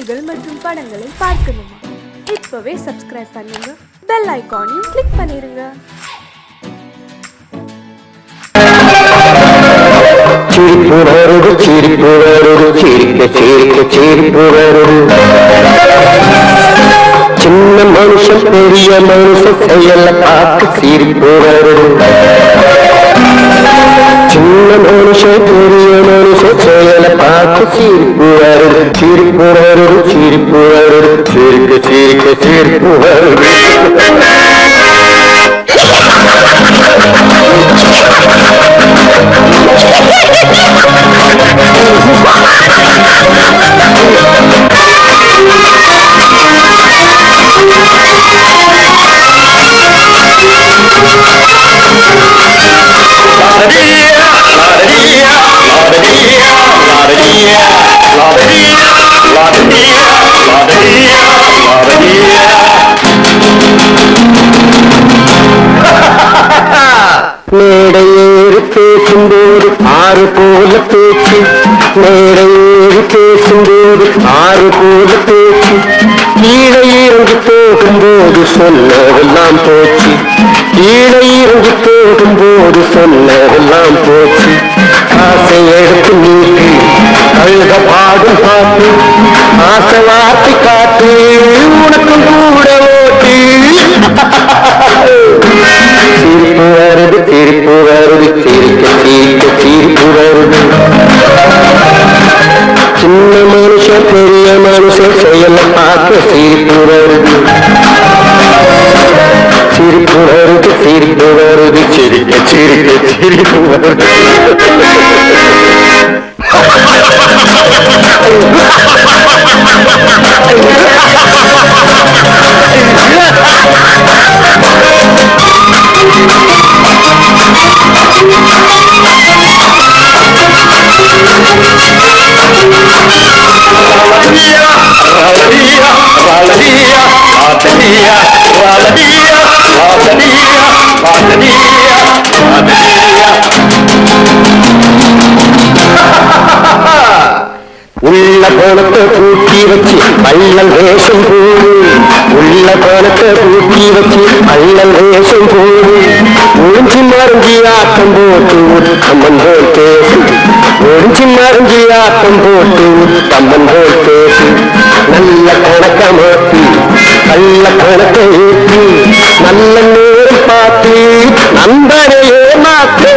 செய்திகள் மற்றும் படங்களை பார்க்கணுமா? இப்பவே சப்ஸ்கிரைப் பண்ணுங்க, பெல் ஐகானையும் கிளிக் பண்ணிருங்க. சின்ன மனுஷன் பெரிய மனுஷன் செயல பார்த்து சிரிப்பு வரும். சின்ன மனுஷன் பெரிய மனுஷன் செயல பார்த்து சிரிப்பு வரும். சிரிப்பு வரும், சிரிப்பு வரும், சிரிக்க சிரிக்க சிரிப்பு வரும். மேடையேறி பேசும்போது ஆறு போல பேச்சு, மேடையேறி பேசும்போது ஆறு போல பேச்சு, கீழே இறங்கி போகும்போது சொன்னதெல்லாம் போச்சு, கீழே இறங்கி போகும்போது சொன்னதெல்லாம் போச்சு. ஆசை எடுத்து நீட்டு அழுத பாடும் பாட்டு, ஆசை வார்த்தை காட்டு உனக்கும் கூட ஓட்டு. சிரிப்பு வருது, சிரிப்பு வருது, சிரிக்க சிரிக்க சிரிப்பு வருது. சின்ன மனுஷன் பெரிய மனுஷன் செயல பார்க்க சிரிப்பு வருது. சிரிப்பு வருது, சிரிப்பு வருது, சிரிக்க சிரிக்க சிரிப்பு வருது. உள்ள கோணத்தை பூட்டி வச்சு பள்ளல் வேஷம் போடு, உள்ள கோணத்தை பூட்டி வச்சு பள்ளல் வேஷம் போடு. ஒழிஞ்சி மறைஞ்சி ஆட்டம் போட்டு உத்தம்மன் போல் பேசு, ஒழிஞ்சி மறைஞ்சி ஆட்டம் போட்டு உத்தம்மன் போல் பேசு. நல்ல கணக்க மாற்றி நல்ல கணக்கை ஏற்றி நல்ல நேரம் பார்த்து நண்பனையே மாற்று.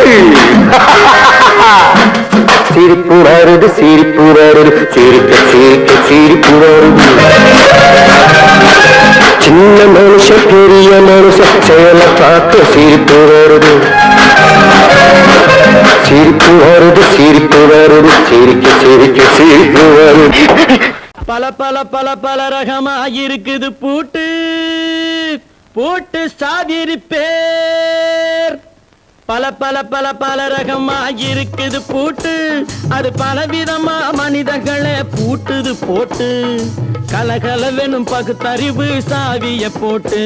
சிரிப்பு வருது, சிரிப்பு வருது, சிரிக்க சிரிக்க சிரிப்பு வருது. சின்ன மனுஷன் பெரிய மனுஷன் செயல பார்க்க சிரிப்பு வருது. சிரிப்பு வருது, சிரிப்பு வருது, சிரிக்க சிரிக்க சிரிப்பு வருது. பல பல பல பல ரகமா இருக்குது பூட்டு பூட்டு சாதிரி பேர். பல பல பல பல ரகமா இருக்குது பூட்டு, அது பலவிதமா மனிதர்களை பூட்டுது போட்டு. கலகலவெனும் பகுத்தறிவு சாவிய போட்டு,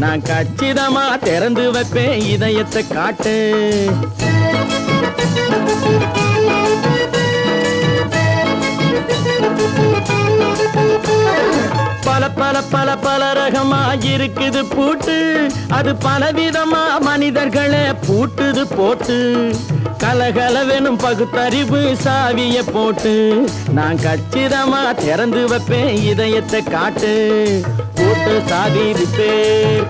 நான் கச்சிதமா திறந்து வைப்பேன் இதயத்தை காட்டு. பல பல பல பல ரகமா இருக்குது பூட்டு, அது பலவிதமா மனிதர்களை பூட்டுது போட்டு. கலகலவெனும் பகுத்தறிவு சாவிய போட்டு, நான் கச்சிதமா திறந்து வைப்பேன் இதயத்தை காட்டு. போட்டு சாதிரி பேர்.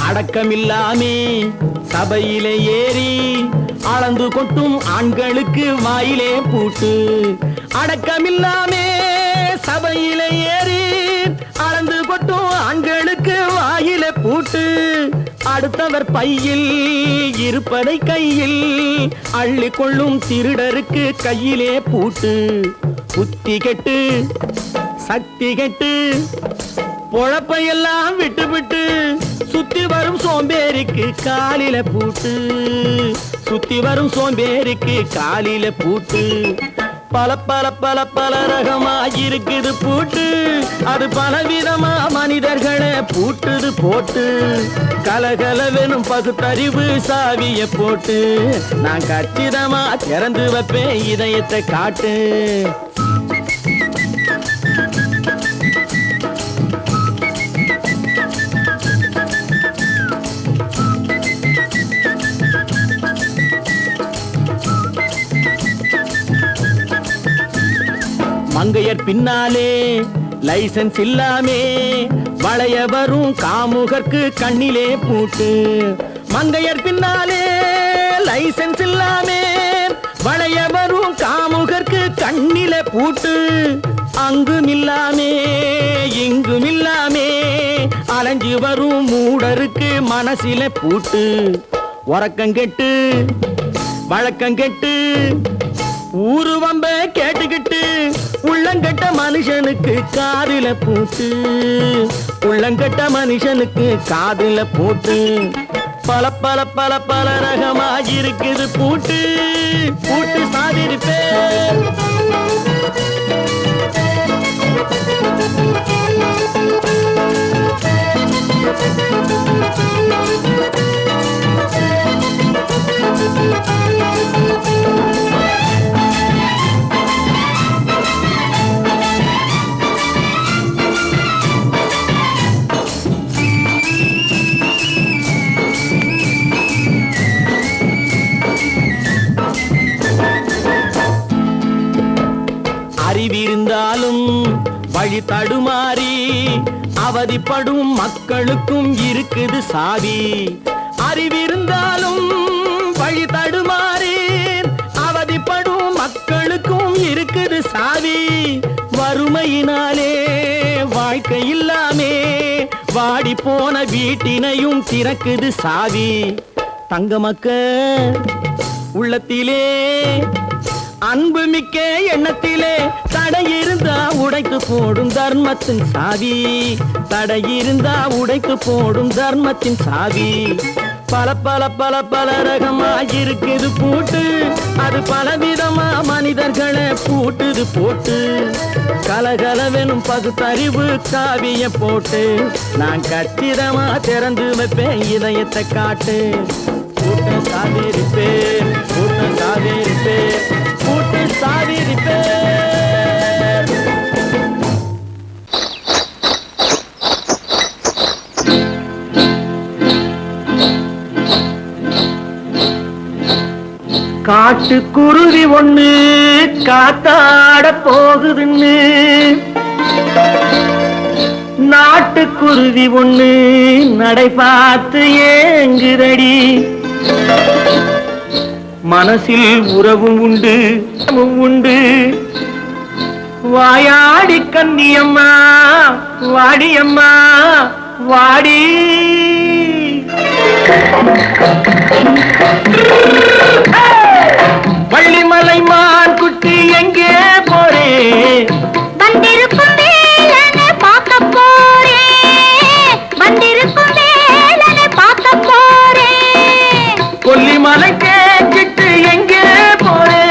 அடக்கமில்லாமே சபையிலே ஏறி அளந்து கொட்டும் ஆண்களுக்கு வாயிலே பூட்டு. அடக்கமில்லாமே சபையிலே ஏறி அளந்து கொட்டும் ஆண்களுக்கு வாயிலே பூட்டு. அடுத்தவர் பையில் இருப்பதை கையில் அள்ளிக்கொள்ளும் திருடருக்கு கையிலே பூட்டு. புத்தி கெட்டு சக்தி கெட்டு பொழப்பையெல்லாம் விட்டு விட்டு சுத்தி வரும் சோம்பேறிக்கு காலில பூட்டு, சுத்தி வரும் சோம்பேறிக்கு காலில பூட்டு. பல பல பல பல ரகமா இருக்குது பூட்டு, அது பலவிதமா மனிதர்களை பூட்டுது போட்டு. கலகலவெனும் பகுத்தறிவு சாவிய போட்டு நான் கச்சிதமா திறந்து வைப்பேன் இதயத்தை காட்டு. மங்கையர் பின்னாலே லைசன்ஸ் இல்லாமே வளைய வரும் காமுகர்க்கு கண்ணிலே பூட்டு. மங்கையர் பின்னாலே லைசன்ஸ் இல்லாமே வளைய வரும் காமுகர்க்கு கண்ணிலே பூட்டு. அங்கும் இல்லாமே இங்கும் இல்லாமே அலைஞ்சு வரும் மூடருக்கு மனசில பூட்டு. உறக்கங்கெட்டு வழக்கங்கெட்டு ஊரு வம்ப கேட்டுக்கிட்டு உள்ளங்கட்ட மனுஷனுக்கு காதில பூட்டு, உள்ளங்கட்ட மனுஷனுக்கு காதில பூட்டு. பல பல பல பல ரகமா இருக்குது பூட்டு, பூட்டு சாதிருப்பேன். அறிவிருந்தாலும் வழி தடுமாறி அவதிப்படும் மக்களுக்கும் இருக்குது சாவி. அறிவிருந்தாலும் வழி தடுமாறி அவதிப்படும் மக்களுக்கும் இருக்குது சாவி. வறுமையினாலே வாழ்க்கை இல்லாமே வாடி போன வீட்டினையும் திறக்குது சாவி. தங்கமக்க உள்ளத்திலே அன்பு மிக்க எண்ணத்திலே தடை இருந்தா உடைத்து போடும் தர்மத்தின் சாவி, தடை இருந்தா உடைத்து போடும் தர்மத்தின் சாவி. பல பல பல பல ரகமா இருக்குது பூட்டு, அது பலவிதமா மனிதர்களை பூட்டுது போட்டு. கலகலவெனும் பகுத்தறிவு காவிய போட்டு நான் கச்சிதமா திறந்து வைப்பேன் இதயத்தை காட்டு. கூட்டம் சாதிருப்பேன், கூட்டம் சாதிருப்பேன், கூட்டு சாதிருப்பேன். காட்டுக்குருவி ஒண்ணு காத்தாட போகுதுன்னு நாட்டுக்குருவி ஒண்ணு நடை பார்த்து ஏங்குதடி. மனசில் உறவும் உண்டு உண்டு வாயாடி கன்னியம்மா வாடியம்மா வாடி. வள்ளிமலை மான் குட்டி எங்கே போறே? வந்திருக்கும் வேலனை பார்க்க போறேன், வந்திருக்கும் வேலனை பார்க்க போறேன். கொல்லிமலை கேட்டுட்டு எங்கே போறே?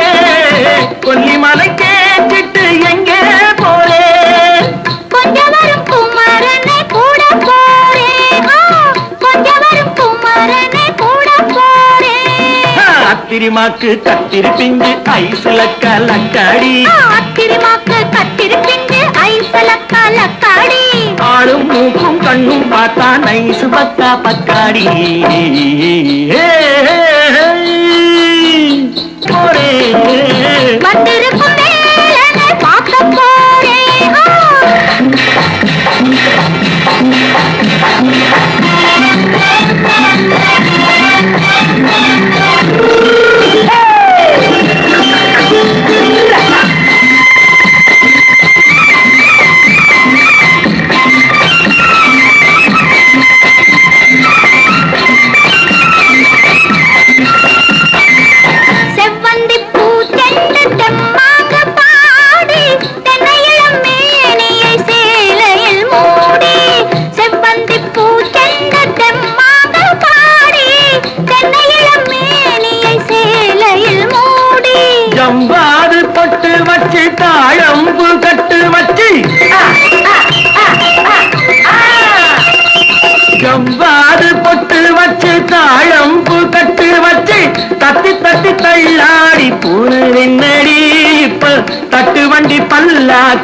கொல்லிமலை கேட்டுட்டு எங்கே போறே? கொஞ்சம் வரும் குமரனை கூட போறேன், கொஞ்சம் வரும் குமரனை கூட போறேன். அத்திரிமாக்கு கத்திருப்பிஞ்சு ஐசுல கலக்காடி, அத்திரிமாக்கு கத்திருப்பிஞ்சு ஐசுல கலக்காடி. ஆளும் மூக்கும் கண்ணும் பார்த்தா நைசு பக்கா பக்காடி. போரே வந்திருக்கும் வேலனை பார்க்க போறேன். செவ்வந்தி பூச்செடி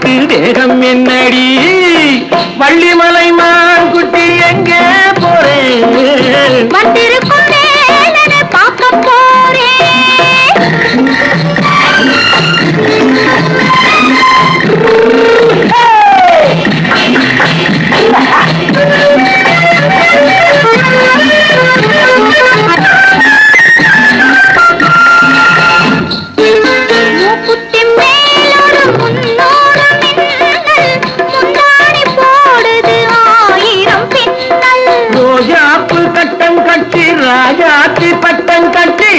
உனக்கு வேகம் என்னடி வள்ளிமலை மான் குட்டி எங்கே போறேன் வந்திருக்கும் வேலனை பார்க்க போறேன் மூக்குத்தி மேலோடு முன்னோடு மின்னல் முந்தாணி போடுது 1000 பின்னல் ரோஜாப்பு கட்டம் கட்டி ராஜாத்தி பட்டம் கட்டி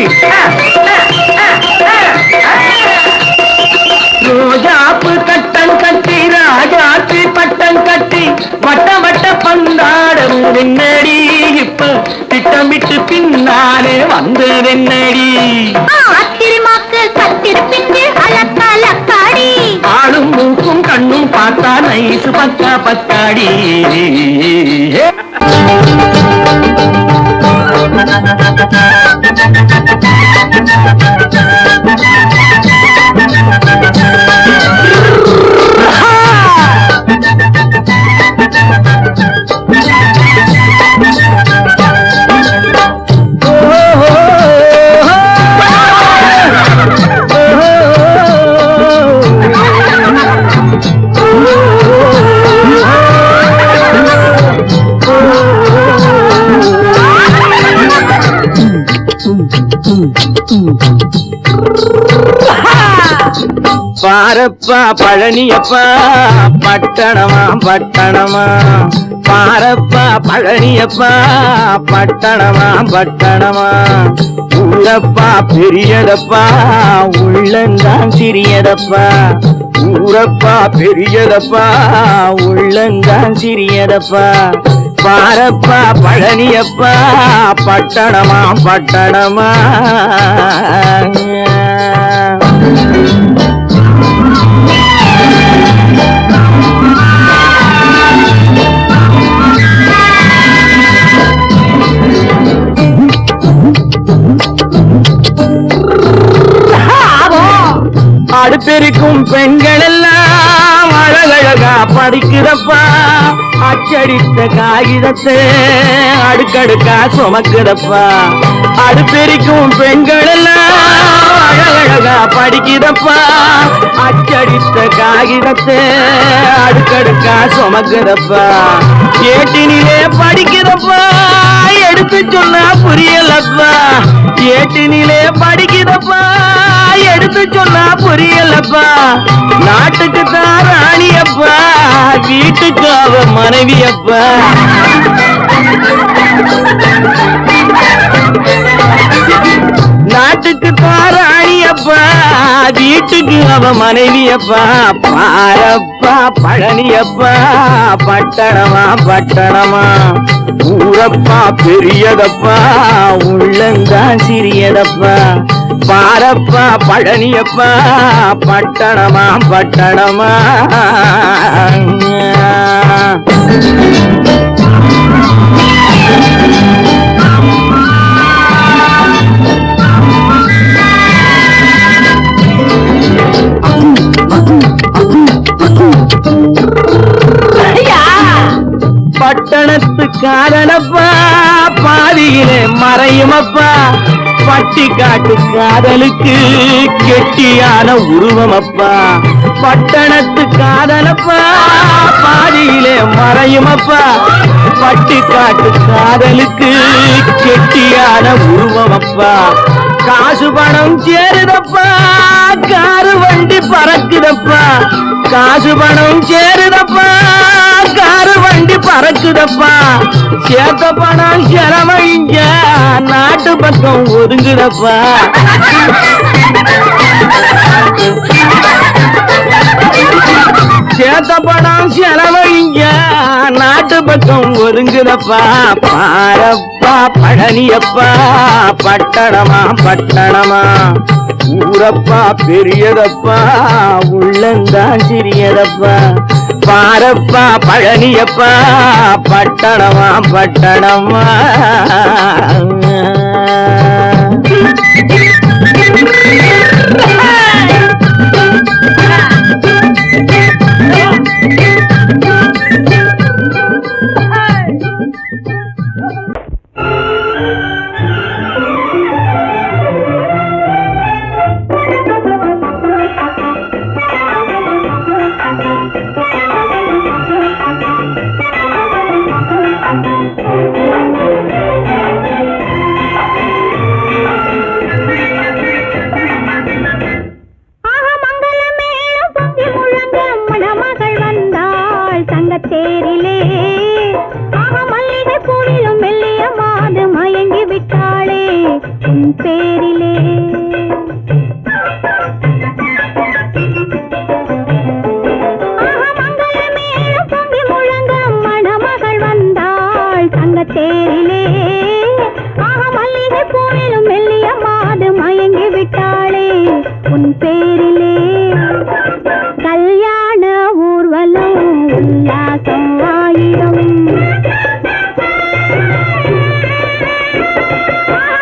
ரோஜாப்பு கட்டம் கட்டி ராஜாத்தி பட்டம் கட்டி வட்ட வட்ட பந்தாடம் வெண்ணடி இப்ப திட்டமிட்டு பின்னாலே வந்து வெண்ணடி ஆத்திரமாக்கு கத்திருப்பிண்டு அலக்காடி ஆளும் மூக்கும் கண்ணும் பார்த்தா நைசு பக்கா பக்காடி பாரப்பா பழனியப்பா பட்டணமா பட்டணமா பாரப்பா பழனியப்பா பட்டணமா பட்டணமா ஊரப்பா பெரியதப்பா உள்ளந்தான் சிறியதப்பா ஊரப்பா பெரியதப்பா உள்ளந்தான் சிறியதப்பா பாரப்பா பழனியப்பா பட்டணமா பட்டணமா அடுப்பெருக்கும் பெண்கள் எல்லாம் அழகழகா படிக்கிறப்பா அச்சடித்த காகிதத்தை அடுக்கடுக்கா சுமக்குதப்பா அடுப்பெருக்கும் பெண்கள் எல்லாம் அழகழகா படிக்கிறப்பா அச்சடித்த காகிதத்தை அடுக்கடுக்கா சுமக்குதப்பா ஏட்டினிலே படிக்கிறப்பா எடுத்து சொன்னா புரியலப்பா ஏட்டினிலே படிக்கிறப்பா எடுத்து சொன்னா புரியலப்பா நாட்டுக்கு தான் ராணியப்பா வீட்டுக்கு அவ மனைவியப்பா நாட்டுக்கு தான் ராணியப்பா வீட்டுக்கு அவ மனைவியப்பா பாரப்பா பழனியப்பா பட்டணமா பட்டணமா ஊரப்பா பெரியதப்பா உள்ளந்தான் சிறியதப்பா பாரப்பா பழனியப்பா பட்டணமா பட்டணமா பட்டணத்து காதலப்பா பாதியிலே மறையுமப்பா பட்டி காட்டு காதலுக்கு கெட்டியான உருவமப்பா பட்டணத்து காதலப்பா பாதியிலே மறையுமப்பா பட்டி காட்டு காதலுக்கு கெட்டியான உருவமப்பா காசு பணம் சேருதப்பா காரு வண்டி பறக்குதப்பா காசு பணம் சேருதப்பா காரு வண்டி பறக்குதப்பா சேத்த பணம் செலவழிங்க நாட்டு பக்கம் ஒதுங்குதப்பா சேத்த பணம் செலவழிங்க நாட்டு பக்கம் ஒதுங்குதப்பா பாரப்பா பழனியப்பா பட்டணமா பட்டணமா ஊரப்பா பெரியதப்பா உள்ளந்தான் சிறியதப்பா பாரப்பா பழனியப்பா பட்டணமா பட்டணமா உன் பேரிலே. மங்களமேளம் பொங்கி முழங்க மணமகள் வந்தாள் தங்கத்தேரிலே. மல்லிகை பூவிலும் மெல்லிய மாது மயங்கி விட்டாளே உன் பேரிலே. கல்யாண ஊர்வலம் உல்லாசம் ஆயிரம்.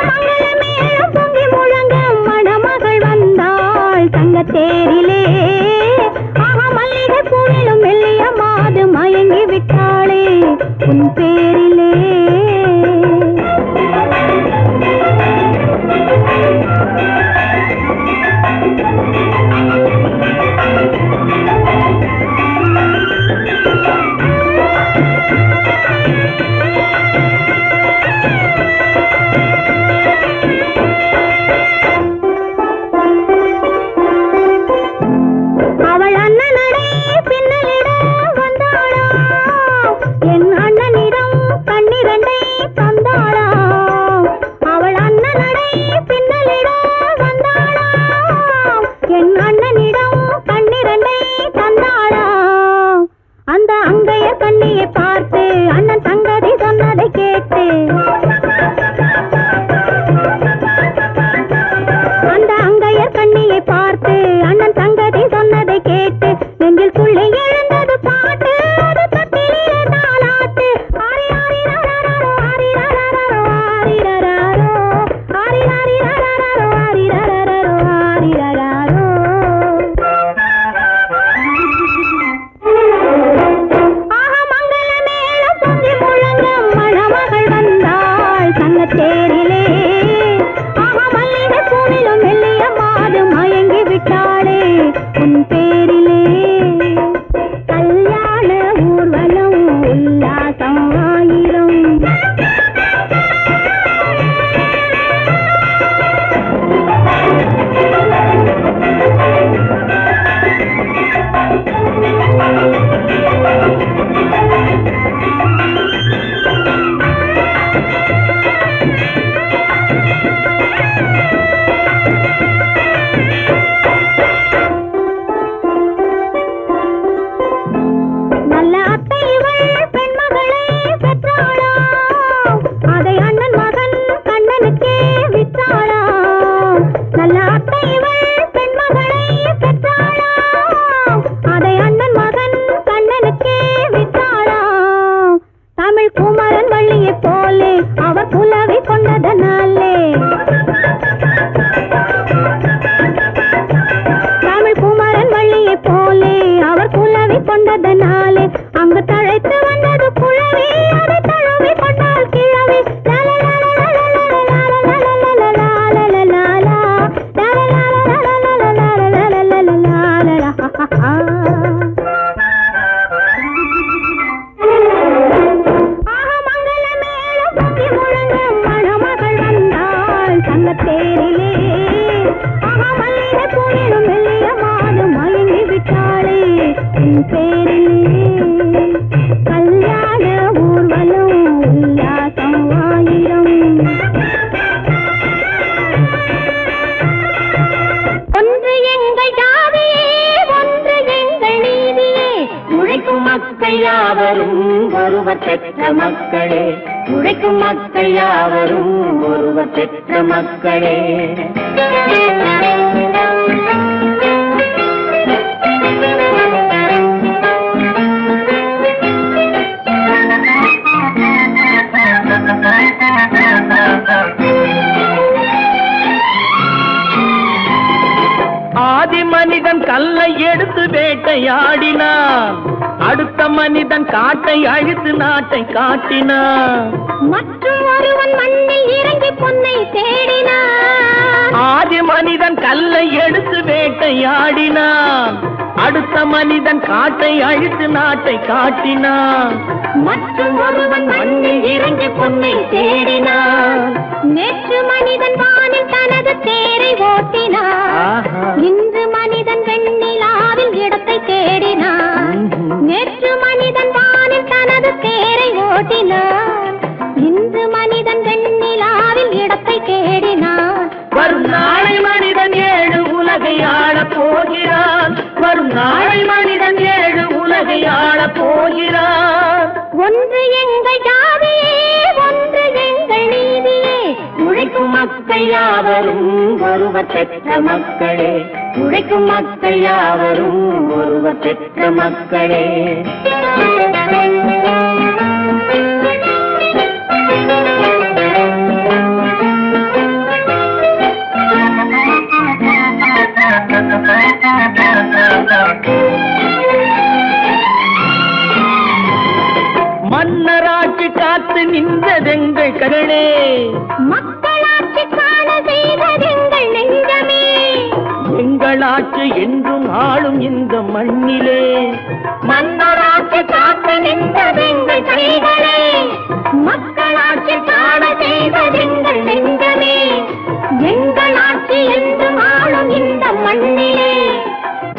மங்களமேளம் பொங்கி முழங்க மணமகள் வந்தாள் தங்கத்தேரிலே. மல்லிகை பூவிலும் மெல்லிய மாது மயங்கி விட்டாளே உன் பேரிலே. அவள் அண்ணனடே பின்னலிட வந்தாளா, என் அண்ணனிடம் கண்ணிரண்டை தந்தாளா. அவள் அண்ணனடே பின்னலிட வந்தாளா, என் அண்ணனிடம் கண்ணிரண்டை தந்தாளா. அந்த அங்கைய கண்ணியை பார்த்து அண்ணன் சங்கதி சொன்னதை கேட்டு, அந்த அங்கையர் கண்ணியை பார்த்து அண்ணன் சங்கதி சொன்னதை கேட்டு நெஞ்சில் புள்ளை எழுந்தது பாட்டு. அது தட்டிலே தாலாட்டு. ஆரி ஆரி ரரரரோ ஆரி ரரரரோ ஆரி ரரரோ ஆரி ஆரி ரரரரோ ஆரி ரரரரோ ஆரி ரரரோ. மங்களமேளம் பொங்கி முழங்க மணமகள் வந்தாள் தங்கத்தேரிலே. மல்லிகை பூவிலும் மெல்லிய மாது மயங்கி விட்டாளே உன் பேரிலே. கல்யாண ஊர்வலம் உல்லாசம் ஆயிரம். நல்ல அத்தை இவள் பெண்மகளை பெற்றாளா, அதை அண்ணன் மகன் கண்ணனுக்கே விற்றாளா. நல்ல அத்தை இவள் பெண்மகளை பெற்றாளா, அதை அண்ணன் மகன் கண்ணனுக்கே விற்றாளா. தமிழ் குமரன் வள்ளியை போலே அவர் புலவை கொண்டதனாலே, தமிழ் குமரன் வள்ளியை போலே அவர் புலவை கொண்டதனாலே அங்கு தழைத்து வந்தது குழவி. அதை தழுவி கொண்டால் கிழவி. மங்களமேளம் பொங்கி முழங்க மணமகள் வந்தாள் தங்கத்தேரிலே. மல்லிகை பூவிலும் மெல்லிய மாது மயங்கி விட்டாளே உன் பேரிலே. கல்யாண ஊர்வலம் உல்லாசம் ஆயிரம். ஒன்று எங்கள் ஜாதியே, ஒன்று எங்கள் நீதியே. உழைக்கும் மக்கள் யாவரும் ஒருவர் பெற்ற மக்களே. உழைக்கும் மக்கள் யாவரும் ஒருவர் பெற்ற மக்களே. ஆதி மனிதன் கல்லை எடுத்து வேட்டையாடினான், அடுத்த மனிதன் காட்டை அழித்து நாட்டை காட்டினான். மற்றும் ஒருவன் மண்ணில் இறங்கி பொன்னை தேடினான். ஆதி மனிதன் கல்லை எடுத்து வேட்டையாடினான், அடுத்த மனிதன் காட்டை அழித்து நாட்டை காட்டினான். மற்றும் ஒருவன் மண்ணில் இறங்கி பொன்னை தேடினான். நேற்று மனிதன் வானில் தனது தேரை ஓட்டினான். இன்று மனிதன் வெண்ணிலாவில் இடத்தை தேடினான். நேற்று மனிதன் வானில் தனது தேரை ஓட்டினான். இன்று மனிதன் வெண்ணிலாவில் இடத்தை தேடினான். உலகை ஆளப் போகிறான். வரும் நாளை மனிதன் 7 உலகை ஆளப் போகிறான். ஒன்று எங்கள் ஜாதியே, ஒன்று எங்கள் நீதியே. உழைக்கும் மக்கள் யாவரும் ஒருவர் பெற்ற மக்களே. உழைக்கும் மக்கள் யாவரும் ஒருவர் பெற்ற மக்களே. மன்னராட்சி காத்து நின்றதெங்கள் கருணே. மக்களாட்சி காண செய்ததெங்கள் நெஞ்சமே. எங்களாட்சி என்றும் ஆளும் இந்த மண்ணிலே. மன்னராட்சி காத்து நின்றதெங்கள் கைகளே. மக்களாட்சி காண செய்ததெங்கள் நெஞ்சமே. எங்களாட்சி என்றும் ஆளும் இந்த மண்ணிலே.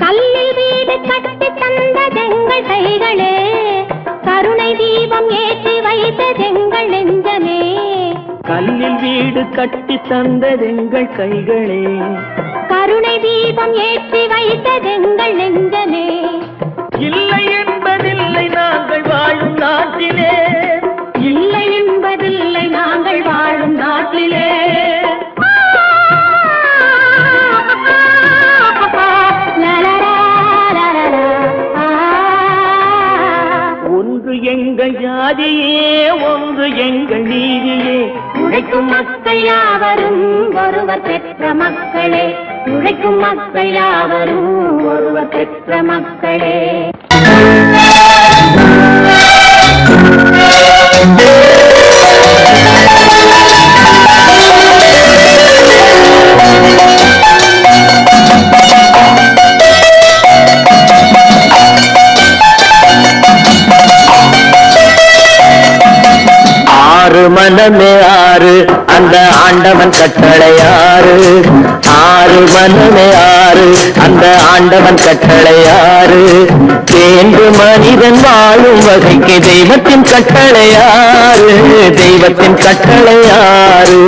கல்லில் வீடு கட்டி தந்ததெங்கள் கைகளே. கருணை தீபம் ஏற்றி வைத்ததெங்கள் நெஞ்சமே. கல்லில் வீடு கட்டி தந்ததெங்கள் கைகளே. கருணை தீபம் ஏற்றி வைத்ததெங்கள் நெஞ்சமே. இல்லை என்பதில்லை நாங்கள் வாழும் நாட்டிலே. இல்லை என்பதில்லை நாங்கள் வாழும் நாட்டிலே. ஒன்று எங்கள் ஜாதியே, ஒன்று எங்கள் நீதியே. உழைக்கும் மக்கள் யாவரும் ஒருவர் பெற்ற மக்களே. உழைக்கும் மக்கள் யாவரும் ஒருவர் பெற்ற மக்களே. மனமே ஆறு அந்த ஆண்டவன் கட்டளையாறு. 6 மனமே ஆறு அந்த ஆண்டவன் கட்டளையாறு. தேர்ந்து மனிதன் வாழும் வகைக்கு தெய்வத்தின் கட்டளையாறு. தெய்வத்தின் கட்டளையாறு.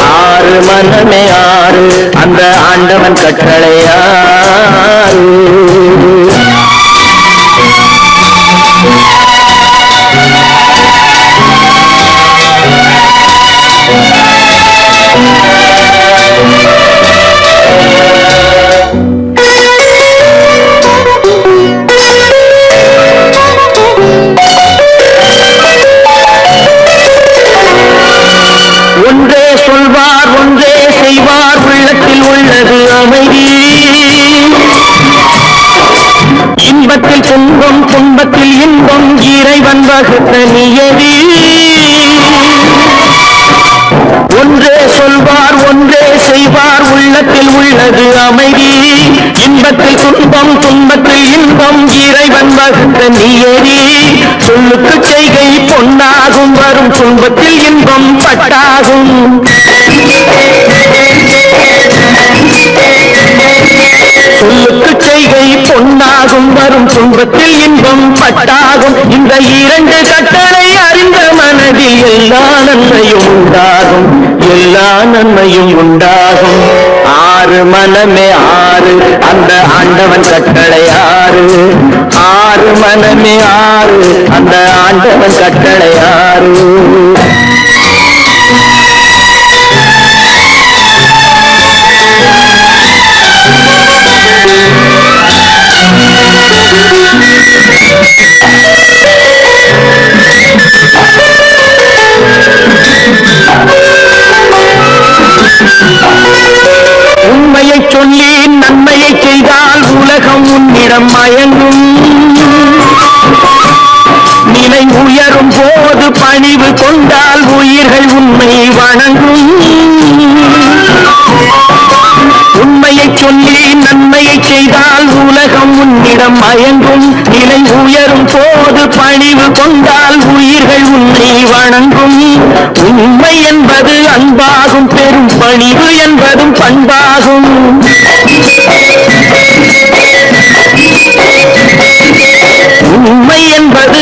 6 மனமே ஆறு அந்த ஆண்டவன் கட்டளையாறு. ஒன்றே சொல்வார் ஒன்றே செய்வார் உள்ளத்தில் உள்ளது அமைதி. இன்பத்தில் துன்பம் துன்பத்தில் இன்பம் இறைவன் வகுத்த நியதி. ஒன்றே சொல்வார் ஒன்றே செய்வார் உள்ளத்தில் உள்ளது அமைதி. இன்பத்தில் துன்பம் துன்பத்தில் இன்பம் இறைவன் வகுத்த நியதி. சொல்லுக்கு செய்கை பொன்னாகும் வரும் துன்பத்தில் இன்பம் பட்டாகும். சொல்லுக்கு செய்கை பொன்னாகும் வரும் துன்பத்தில் இன்பம் பட்டாகும். இந்த 2 கட்டளை அறிந்த மனதில் எல்லா நன்மையும் உண்டாகும். எல்லா நன்மையும் உண்டாகும். 6 மனமே ஆறு அந்த ஆண்டவன் கட்டளையாறு. 6 மனமே ஆறு அந்த ஆண்டவன் கட்டளையாறு. உண்மையை சொல்லி நன்மையை செய்தால் உலகம் உன்னிடம் மயங்கும். நிலை உயரும் போது பணிவு கொண்டால் உயிர்கள் உண்மை வணங்கும். உண்மையை சொல்லி நன்மையை செய்தால் உலகம் உன்னிடம் மயங்கும். நிலை உயரும் போது பணிவு கொண்டால் உயிர்கள் உன்னை வணங்கும். உண்மை என்பது அன்பாகும் பெரும் பணிவு என்பதும் பண்பாகும். உண்மை என்பது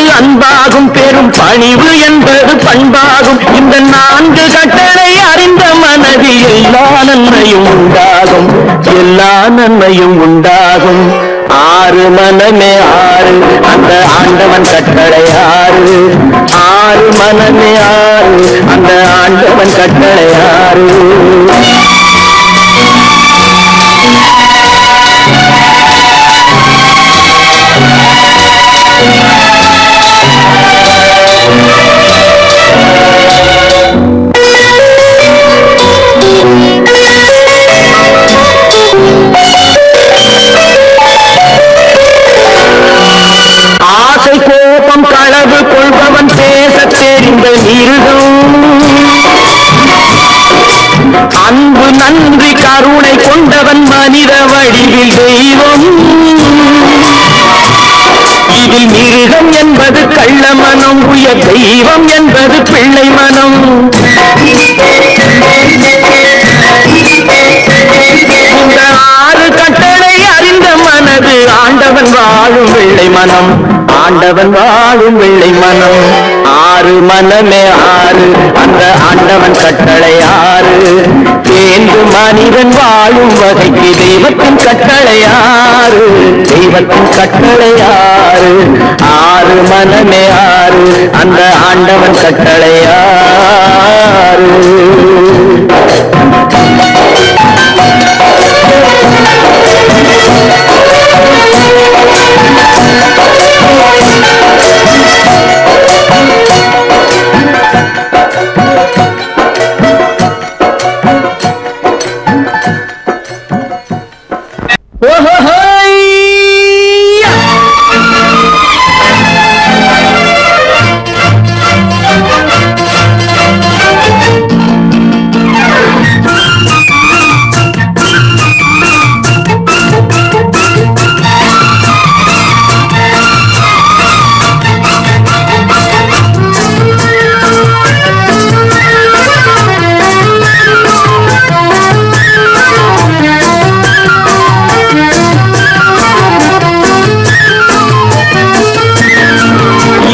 பணிவு என்பது பண்பாகும். இந்த 4 கட்டளை அறிந்த மன பிறகு எல்லா நன்மையும் உண்டாகும், எல்லா நன்மையும் உண்டாகும். ஆறு மனமே ஆறு, அந்த ஆண்டவன் கட்டளை ஆறு. ஆறு மனமே ஆறு, அந்த ஆண்டவன் கட்டளை ஆறு. ஆசை கோபம் களவு கொள்பவன் பேச தெரிந்த மிருகம், அன்பு நன்றி கருணை கொண்டவன் மனித வடிவில் தெய்வம். இதில் மிருகம் என்பது கள்ள மனம், உயர் தெய்வம் என்பது பிள்ளை மனம். இந்த ஆறு கட்டளை அறிந்த மனது ஆண்டவன் வாழும் வெள்ளை மனம், ஆண்டவன் வாழும் வெள்ளை மனம். ஆறு மனமே ஆறு, அந்த ஆண்டவன் கட்டளை ஆறு. தேர்ந்து மனிதன் வாழும் வகைக்கு தெய்வத்தின் கட்டளை ஆறு, தெய்வத்தின் கட்டளை ஆறு. ஆறு மனமே ஆறு, அந்த ஆண்டவன் கட்டளை ஆறு.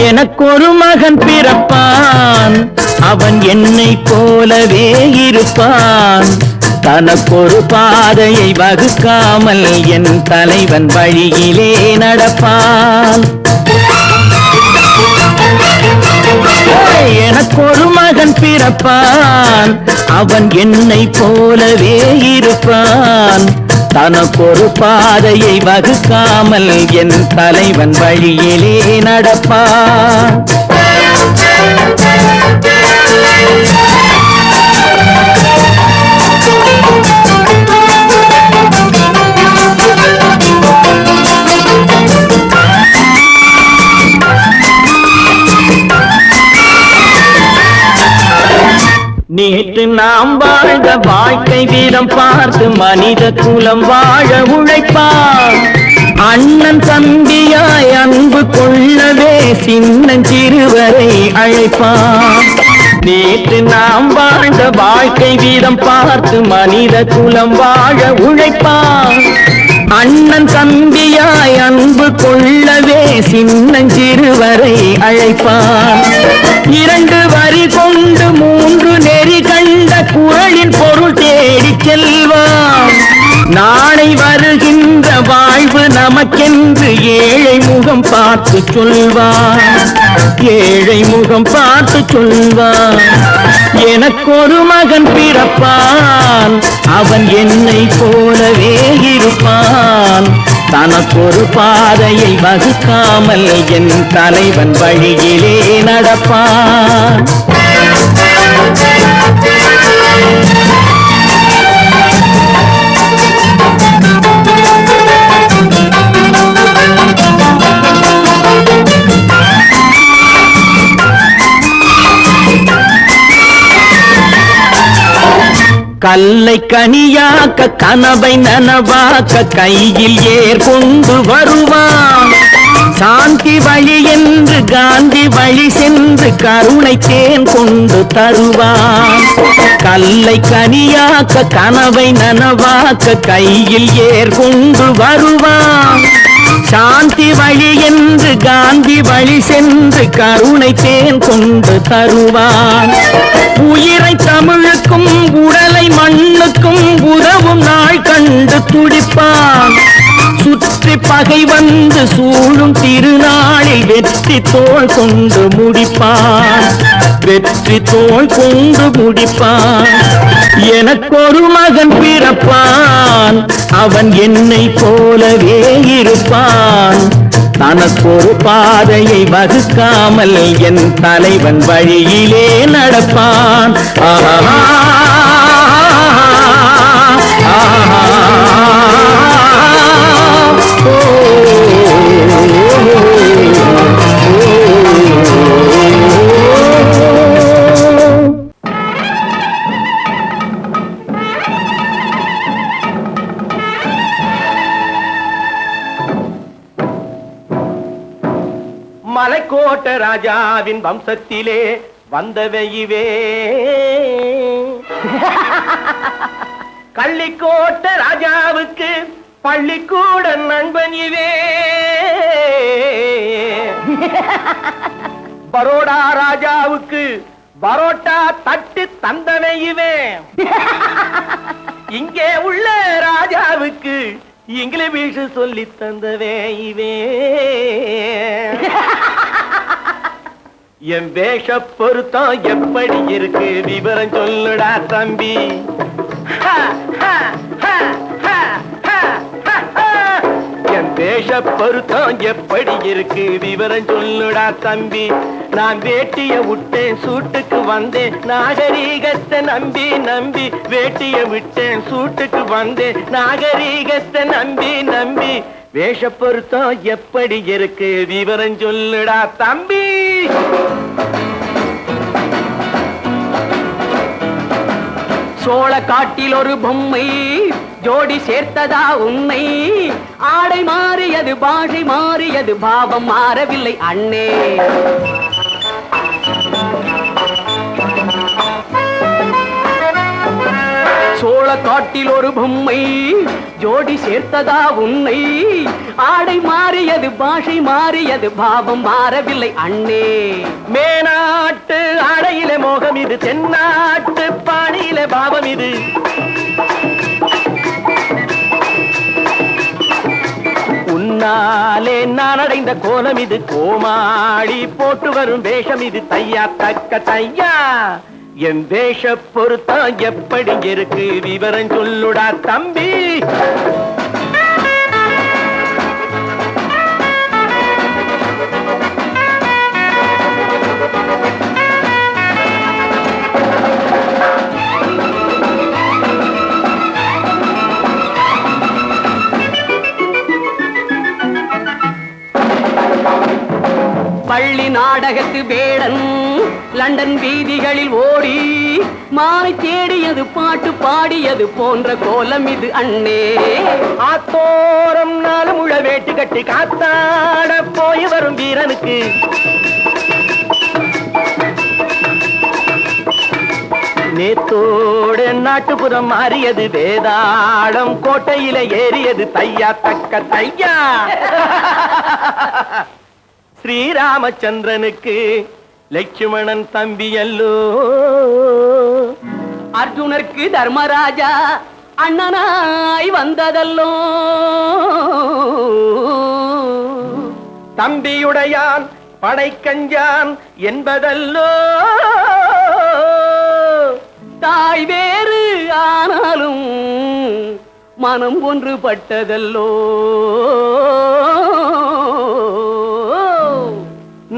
எனக்கொரு மகன் பிறப்பான், அவன் என்னை போலவே இருப்பான். தனக்கொரு பாதையை வகுக்காமல் என் தலைவன் வழியிலே நடப்பான். எனக்கொரு மகன் பிறப்பான், அவன் என்னை போலவே இருப்பான். தனக்கொரு பாதையை வகுக்காமல் என் தலைவன் வழியிலே நடப்பான். நேற்று நாம் வாழ்ந்த வாழ்க்கை வீதம் பார்த்து மனித குலம் வாழ உழைப்பான். அண்ணன் தம்பியாய் அன்பு கொள்ளவே சின்னஞ்சிறுவரை அழைப்பான். நேற்று நாம் வாழ்ந்த வாழ்க்கை வீதம் பார்த்து மனித குலம் வாழ உழைப்பான். அண்ணன் தம்பியாய் அன்பு கொள்ளவே சின்னஞ்சிறுவரை அழைப்பான். இரண்டு வரி கொண்டு மூன்று நெறி கண்ட குறளின் பொருள் தேடிச் செல்வான். நாளை வருகின்ற வாழ்வு நமக்கென்று ஏழை முகம் பார்த்து சொல்வான், ஏழை முகம் பார்த்து சொல்வான். எனக்கொரு மகன் பிறப்பான், அவன் என்னை போலவே இருப்பான். தனக்கொரு பாதையை வகுக்காமல் என் தலைவன் வழியிலே நடப்பான். கல்லை கனியாக்க கனவை நனவாக்க கையில் ஏற்கொண்டு வருவான். சாந்தி வழி என்று காந்தி வழி சென்று கருணை தேன் கொண்டு தருவான். கல்லை கனியாக்க கனவை நனவாக்க கையில் ஏற்கொண்டு வருவான். சாந்தி வழி என்று காந்தி வழி சென்று கருணை தேன் கொண்டு தருவான். உயிரை தமிழுக்கும் உடலை மண்ணுக்கும் உதவும் நாள் கண்டு துடிப்பான். சுற்றி பகை வந்து சூழும் திருநாளில் வெற்றி தோள் கொண்டு முடிப்பான். வெற்றி தோள் கொண்டு முடிப்பான். எனக்கொரு மகன் பிறப்பான், அவன் என்னை போலவே இருப்பான். தனக்கொரு பாதையை வகுக்காமல் என் தலைவன் வழியிலே நடப்பான். ஆஹா மலைக்கோட்ட ராஜாவின் வம்சத்திலே வந்தவையுவே. கள்ளிக்கோட்ட ராஜாவுக்கு பள்ளிக்கூட நண்பன் இவே. பரோடா ராஜாவுக்கு பரோட்டா தட்டு தந்தனையுவே. இங்கே உள்ள ராஜாவுக்கு இங்கிலீஷ் சொல்லி தந்தவே இவே. என் வேஷ பொருத்தம் எப்படி இருக்கு விவரம் சொல்லுடா தம்பி. என் வேஷ பொருத்தம் எப்படி இருக்கு விவரம் சொல்லுடா தம்பி. நான் வேட்டிய விட்டேன் சூட்டுக்கு வந்தேன் நாகரீகத்தை நம்பி நம்பி. வேட்டிய விட்டேன் சூட்டுக்கு வந்தேன் நாகரீகத்தை நம்பி நம்பி. வேஷ பொருத்தம் எப்படி இருக்கு விவரம் சொல்லுடா தம்பி. சோழ காட்டில் ஒரு பொம்மை ஜோடி சேர்த்ததா உண்மை. ஆடை மாறியது பாஷை மாறியது பாவம் மாறவில்லை அண்ணே. சோழ காட்டில் ஒரு பொம்மை ஜோடி சேர்த்ததா உண்மை. ஆடை மாறியது பாஷை மாறியது பாவம் மாறவில்லை அண்ணே. மேனாட்டு ஆடையில மோகம் இது, தென்னாட்டு பாணியில பாவம் இது. உன்னாலே நான் அடைந்த கோலம் இது, கோமாளி போட்டு வரும் வேஷம் இது. தையா தக்க தையா என் வேஷ பொருத்தம் எப்படி இருக்கு விவரம் சொல்லுடா தம்பி. பள்ளி நாடகத்து வேடன் லண்டன் வீதிகளில் ஓடி மாலை தேடியது பாட்டு பாடியது போன்ற கோலம் இது அண்ணே. ஆத்தோரம் நாலு முழ வேட்டு கட்டி காத்தாட போய் வரும் வீரனுக்கு நேத்தோடு நாட்டுப்புறம் மாறியது. வேதாளம் கோட்டையில ஏறியது. தையா தக்க தையா ஸ்ரீராமச்சந்திரனுக்கு லட்சுமணன் தம்பி அல்லோ. அர்ஜுனருக்கு தர்மராஜா அண்ணனாய் வந்ததல்லோ. தம்பியுடையான் படைக்கஞ்சான் என்பதல்லோ. தாய் வேறு ஆனாலும் மனம் ஒன்றுபட்டதல்லோ.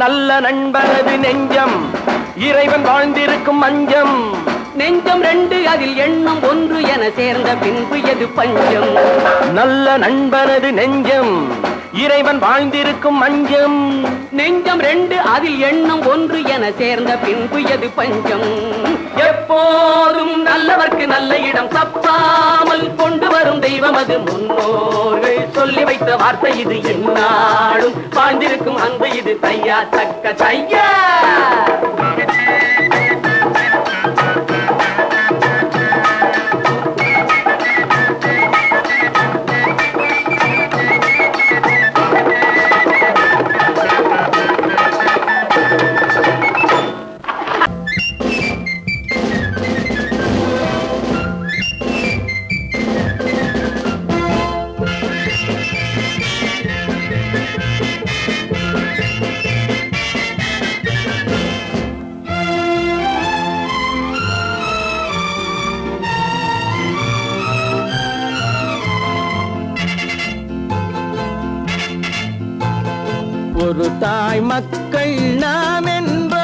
நல்ல நண்பனது நெஞ்சம் இறைவன் வாழ்ந்திருக்கும் மஞ்சம். நெஞ்சம் ரெண்டு அதில் எண்ணம் ஒன்று என சேர்ந்த பின்பு எது பஞ்சம். நல்ல நண்பனது நெஞ்சம் இறைவன் வாழ்ந்திருக்கும் மஞ்சம். நெஞ்சம் ரெண்டு அதில் எண்ணம் ஒன்று என சேர்ந்த பின்பு எது பஞ்சம். எப்போதும் நல்லவர்க்கு நல்ல இடம் தப்பாமல் கொண்டு வரும் தெய்வம் அது. முன்னோர்கள் சொல்லி வைத்த வார்த்தை இது. என்னாலும் வாழ்ந்திருக்கும் அன்பு இது. தையா தக்க தையா ஒரு தாய் மக்கள் நாம் என்போம்,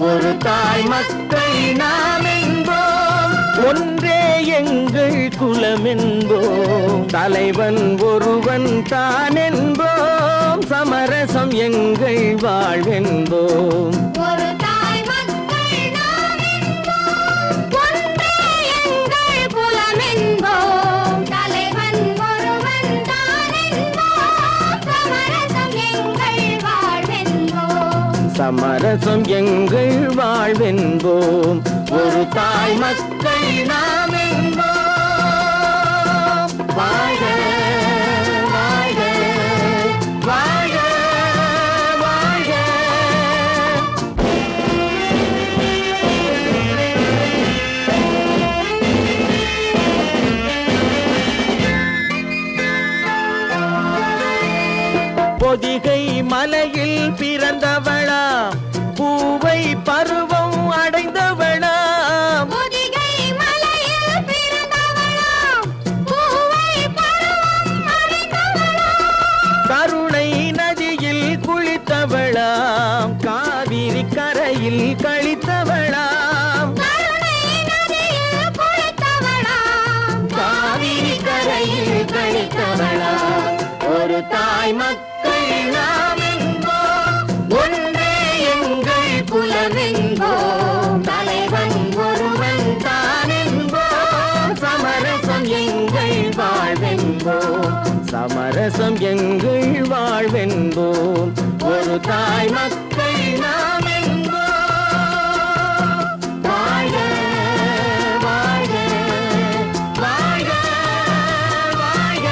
ஒரு தாய் மக்கள் நாம் என்போம், ஒன்றே எங்கள் குலம் என்போம், தலைவன் ஒருவன் தான் என்போம், சமரசம் எங்கள் வாழ்வென்போம். ஒரு தாய் மக்கள் நாம் என்போம், ஒன்றே எங்கள் குலம் என்போம், தலைவன் ஒருவன் தான் என்போம், சமரசம் எங்கள் வாழ்வென்போம். சமரசம் எங்கள் வாழ்வென்போம். ஒரு தாய் மக்கள் நாம் என்போம். வாழ்க வாழ்க வாழ்க வாழ்க. பொதிகை மலையில் பிறந்தவளா, பூவை பருவம் அடைந்தவளா, பொதிகை மலையில் பிறந்தவளாம், பூவை பருவம் அடைந்தவளாம், கருணை நதியில் குளித்தவளாம், காவிரி கரையில் கழித்தவளாம், கருணை நதியில் குளித்தவளாம், காவிரி கரையில் கழித்தவளாம். ஒரு தாய் மக்கள் நாம் என்போம், ஒன்றே எங்கள் குலம் என்போம், தலைவன் ஒருவன் தான் என்போம், சமரசம் எங்கள் வாழ்வென்போம், சமரசம் எங்கள் வாழ்வென்போம். ஒரு தாய் மக்கள் நாம் என்போம். வாழ்க வாழ்க வாழ்க வாழ்க.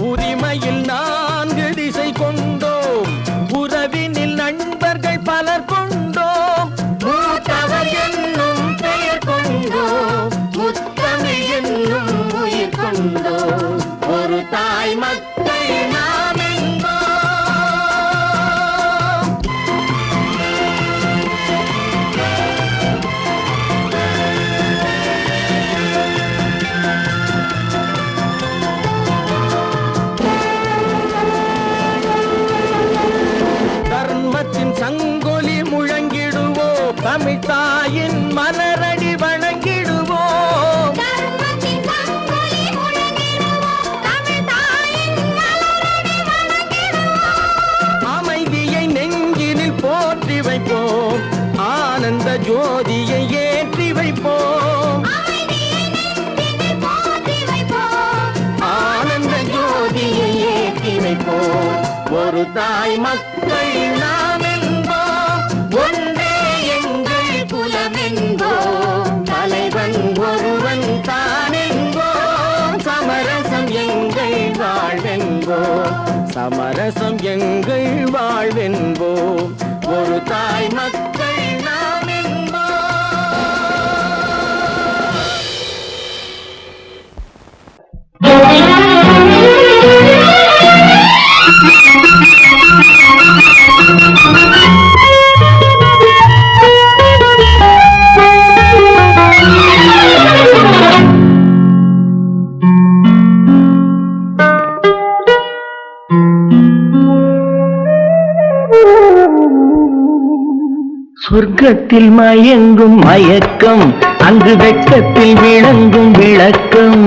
உரிமையில் 4 திசை கொண்டோம், உறவினில் நண்பர்கள் பலர் கொண்டோம், மூத்தவர் என்னும் பெயர் கொண்டோம், முத்தமிழ் என்னும் உயிர் கொண்டோம். ஒரு தாய் மக்கள் நாம் என்போம். தர்மத்தின் சங்கொலி முழங்கிடுவோம், தமிழ் தாயின் மலரடி வணங்கிடுவோம், தர்மத்தின் சங்கொலி முழங்கிடுவோம், தமிழ் தாயின் மலரடி வணங்கிடுவோம், அமைதியை நெஞ்சினில் போற்றி வைப்போம், ஆனந்த ஜோதியை ஏற்றி வைப்போம், அமைதியை நெஞ்சினில் போற்றி வைப்போம், ஆனந்த ஜோதியை ஏற்றி வைப்போம். ஒரு தாய் மக்கள் நாம் என்போம், ஒன்றே எங்கள் குலம் என்போம், தலைவன் ஒருவன் தான் என்போம், சமரசம் எங்கள் வாழ்வென்போம், சமரசம் எங்கள் வாழ்வென்போம். ஒரு தாய் மக்கள் நாம் சொர்க்கத்தில் மயங்கும் மயக்கம், அங்கு வெட்கத்தில் விளங்கும் விளக்கம்,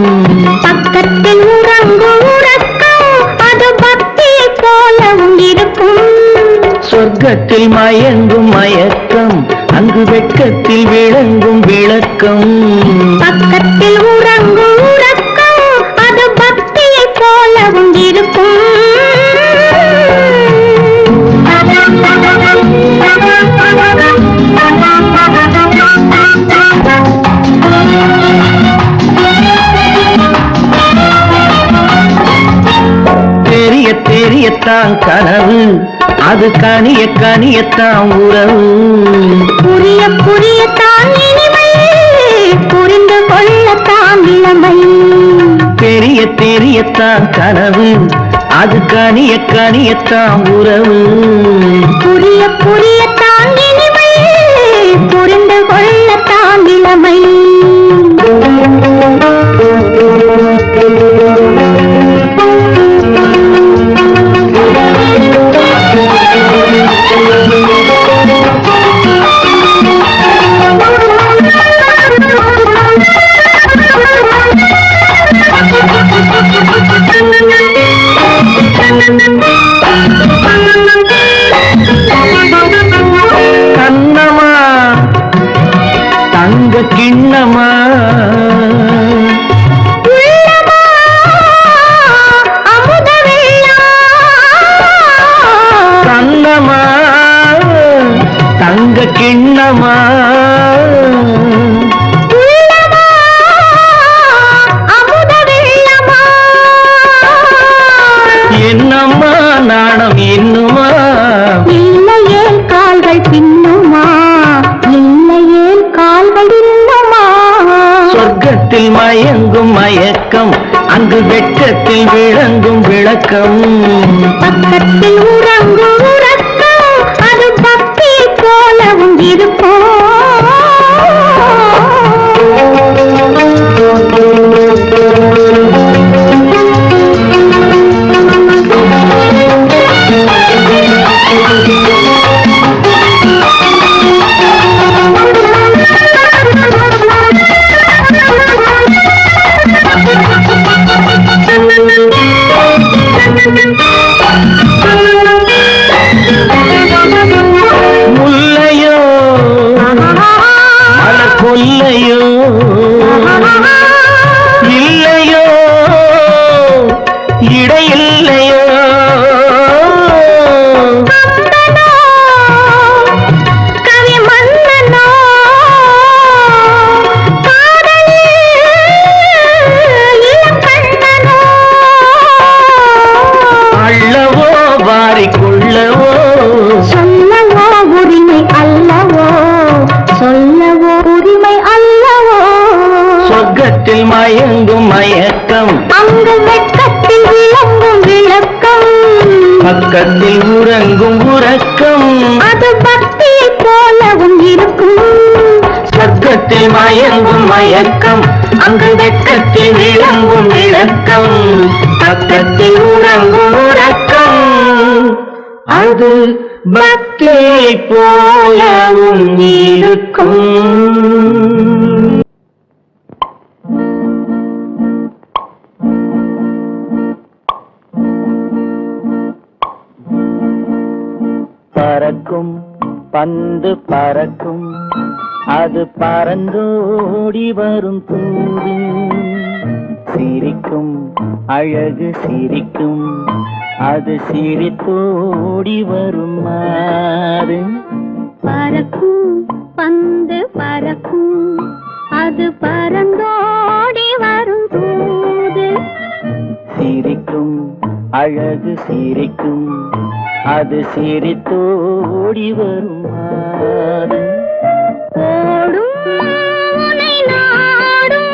பக்கத்தில் உறங்கும் உறக்கம், அது பக்தியை போலவும் இருக்கும். சொர்க்கத்தில் மயங்கும் மயக்கம், அங்கு வெட்கத்தில் விளங்கும் விளக்கம், பக்கத்தில் உறங்கும் உறக்கம், அது பக்தியை போலவும் இருக்கும். தெரிய தெரியத்தான் கனவு, அது கனிய கனியத்தான் உறவு, புரிய புரியத்தான் இனிமை, புரிந்து கொள்ளத்தான் இளமை. தெரிய தெரியத்தான் கனவு, அது கனியத்தான் உறவு. புரிய புரியத்தான் இனிமை, புரிந்து கொள்ளத்தான் இளமை. கண்ணமா தங்க கிண்ணமா கண்ணமா தங்க கிண்ணமா என்னம்மா நாணம் இன்னுமா? இல்லையேல் கால்கள் பின்னுமா, இல்லையேல் கால்கள் இன்னுமா. சொர்க்கத்தில் மயங்கும் மயக்கம், அங்கு வெட்கத்தில் விளங்கும் விளக்கம். பக்கத்தில் உறங்கும் உறக்கம், அது பக்தி போலவும் இருக்கும். முல்லையோ மலர் கொல்லையோ இல்லையோ இடையில்லையோ கவி மன்னனோ இளக்கண்ணனோ அள்ளவோ வாரிக்கொள்ளவோ சொல்லவோ உரிமை அல்லவோ, சொல்லவோ உரிமை அல்லவோ. சொர்க்கத்தில் மயங்கும் மயக்கம், அங்கு வெட்கத்தில் விளங்கும் விளக்கம். பக்கத்தில் உறங்கும் உறக்கம். அது பக்தி போலவும் இருக்கும். சொர்க்கத்தில் மயங்கும் மயக்கம், அங்கு வெட்கத்தில் விளங்கும் விளக்கம். பக்கத்தில் உறங்கும் உறக்கம். அது பக்தி போலவும் இருக்கும். பறக்கும் பந்து பறக்கும், அது பறந்தோடி வரும் தூது. சிரிக்கும் அழகு சிரிக்கும், அது சிரித்தோடி வரும் மாறு. பறக்கும் பந்து பறக்கும், அது பறந்தோடி வரும் தூது. சிரிக்கும் அழகு சிரிக்கும், அது சிரித்தோடி வரும் மாறு. ஓடும் உன்னை நாடும்,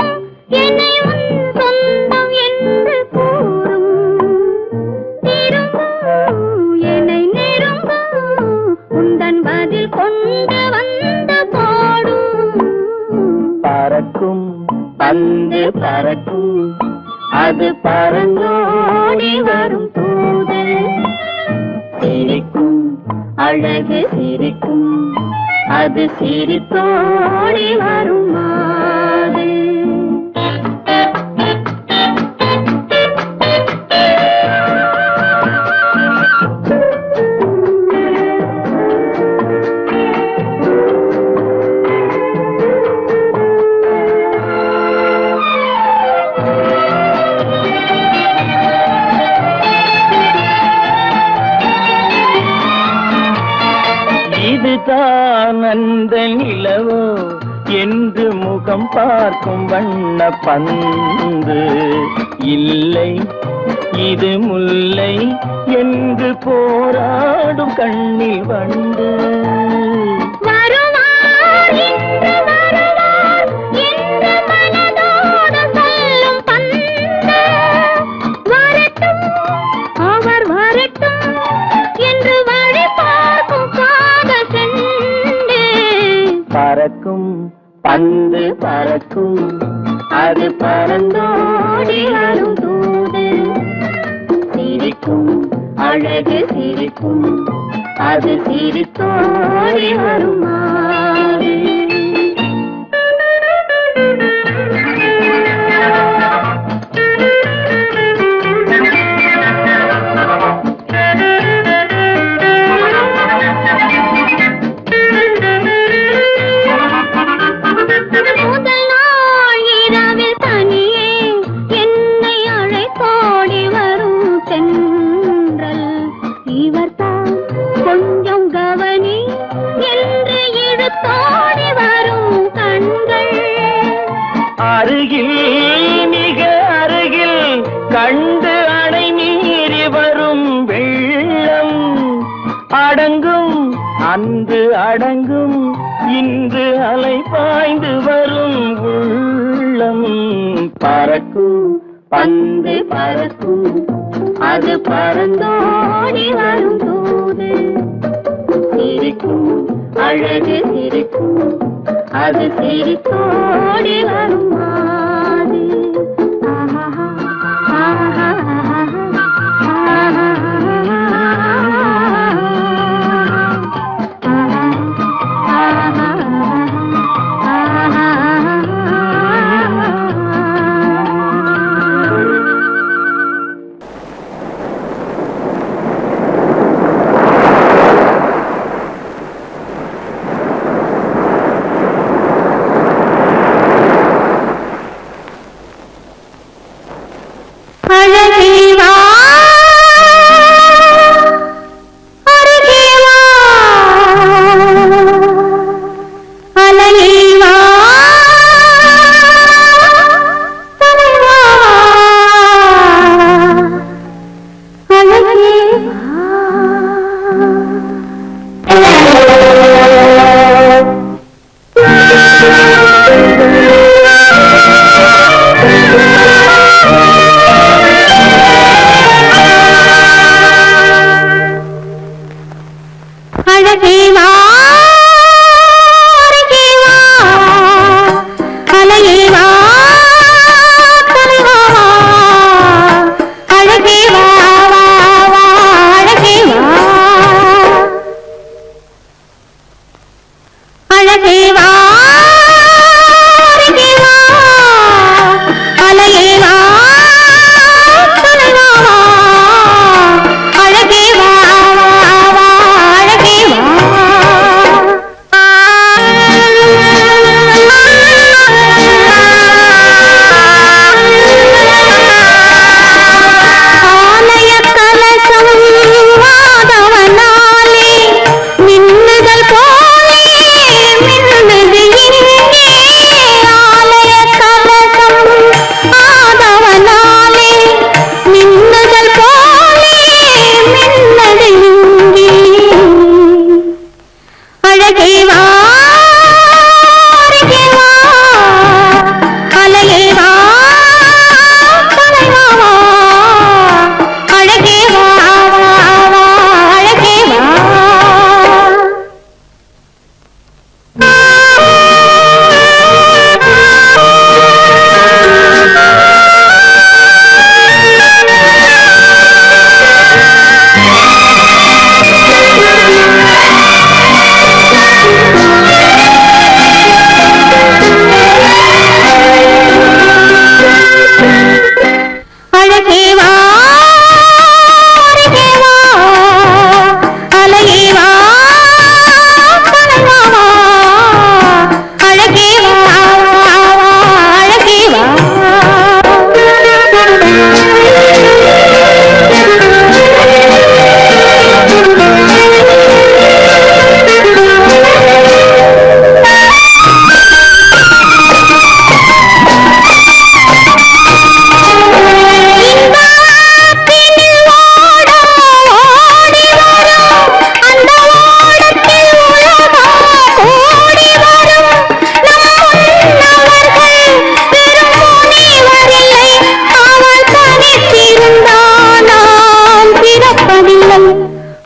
என்னை உன் சொந்தம் என்று கூறும். திரும்பும் என்னை நெருங்கும், உந்தன் பதில் கொண்டு வந்து போடும். பறக்கும் பந்து பறக்கும், அது பறந்தோடி வரும் தூது. சிரிக்கும் அழகு சிரிக்கும், அது சிரித்தோடி வரும் மாது. இதுதான் அந்த நிலவோ என்று முகம் பார்க்கும் வண்ண பந்து. இல்லை இது முல்லை என்று போராடும் கண்ணில் வண்டு. வருவார் இன்று வருவார் என்று மனதோடு சொல்லும் பந்து. வரட்டும் பந்து பறக்கும் அது பறந்தோடி வரும் தூது சிரிக்கும் அழகு சிரிக்கும் அது சிரித்தோடி வரும் மாறு அருகில் மிக அருகில் கண்டு அணை மீறி வரும் வெள்ளம் அடங்கும் அன்று அடங்கும் இன்று அலை பாய்ந்து வரும் உள்ளம் பறக்கும் பந்து பறக்கும் அது பறந்தோடி வரும் தூது சிரிக்கும் அழகு சிரிக்கும் அது சிரித்தோடி வரும் மாது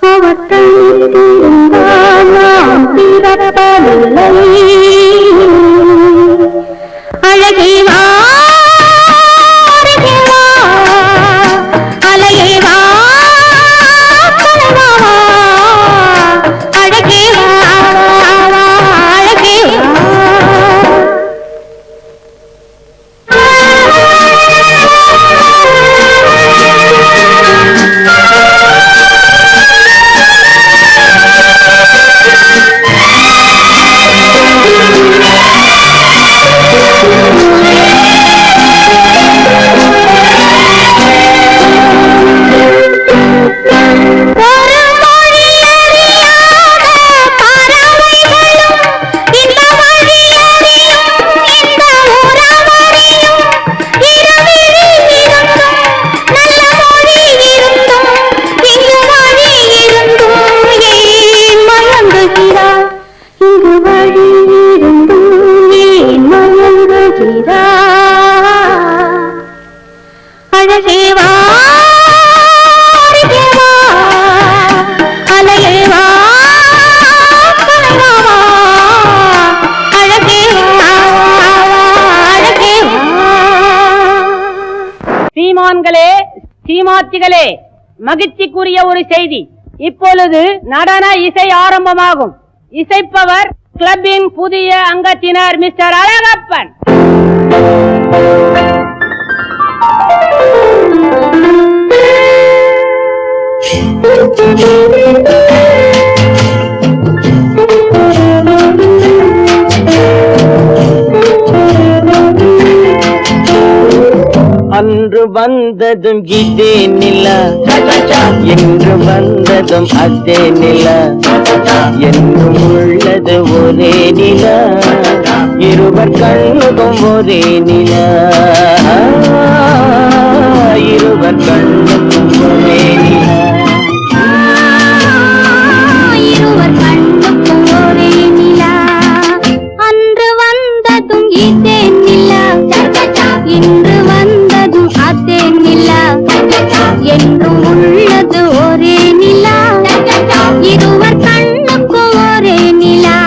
அவற்றை நாம் பிறப்பதில்லை சினிமாத்திகளே, மகிழ்ச்சிக்குரிய ஒரு செய்தி. இப்பொழுது நடன இசை ஆரம்பமாகும். இசைப்பவர் கிளப்பின் புதிய அங்கத்தினர் மிஸ்டர் அழகப்பன். அன்று வந்ததும் இதே நிலா, என்று வந்ததும் அதே நிலா, என்றும் உள்ளது ஒரே நிலா, இருவர் கண்ணுக்கும் ஒரே நிலா, இருவர் கண்ணுக்கும் ஒரே நிலா, இருவர் கண்ணுக்கும் ஒரே நிலா. அன்று வந்ததும் இதே நிலா, இன்று வந்ததும் அதே நிலா, என்றும் உள்ளது ஒரே நிலா, இருவர் கண்ணுக்கும் ஒரே நிலா,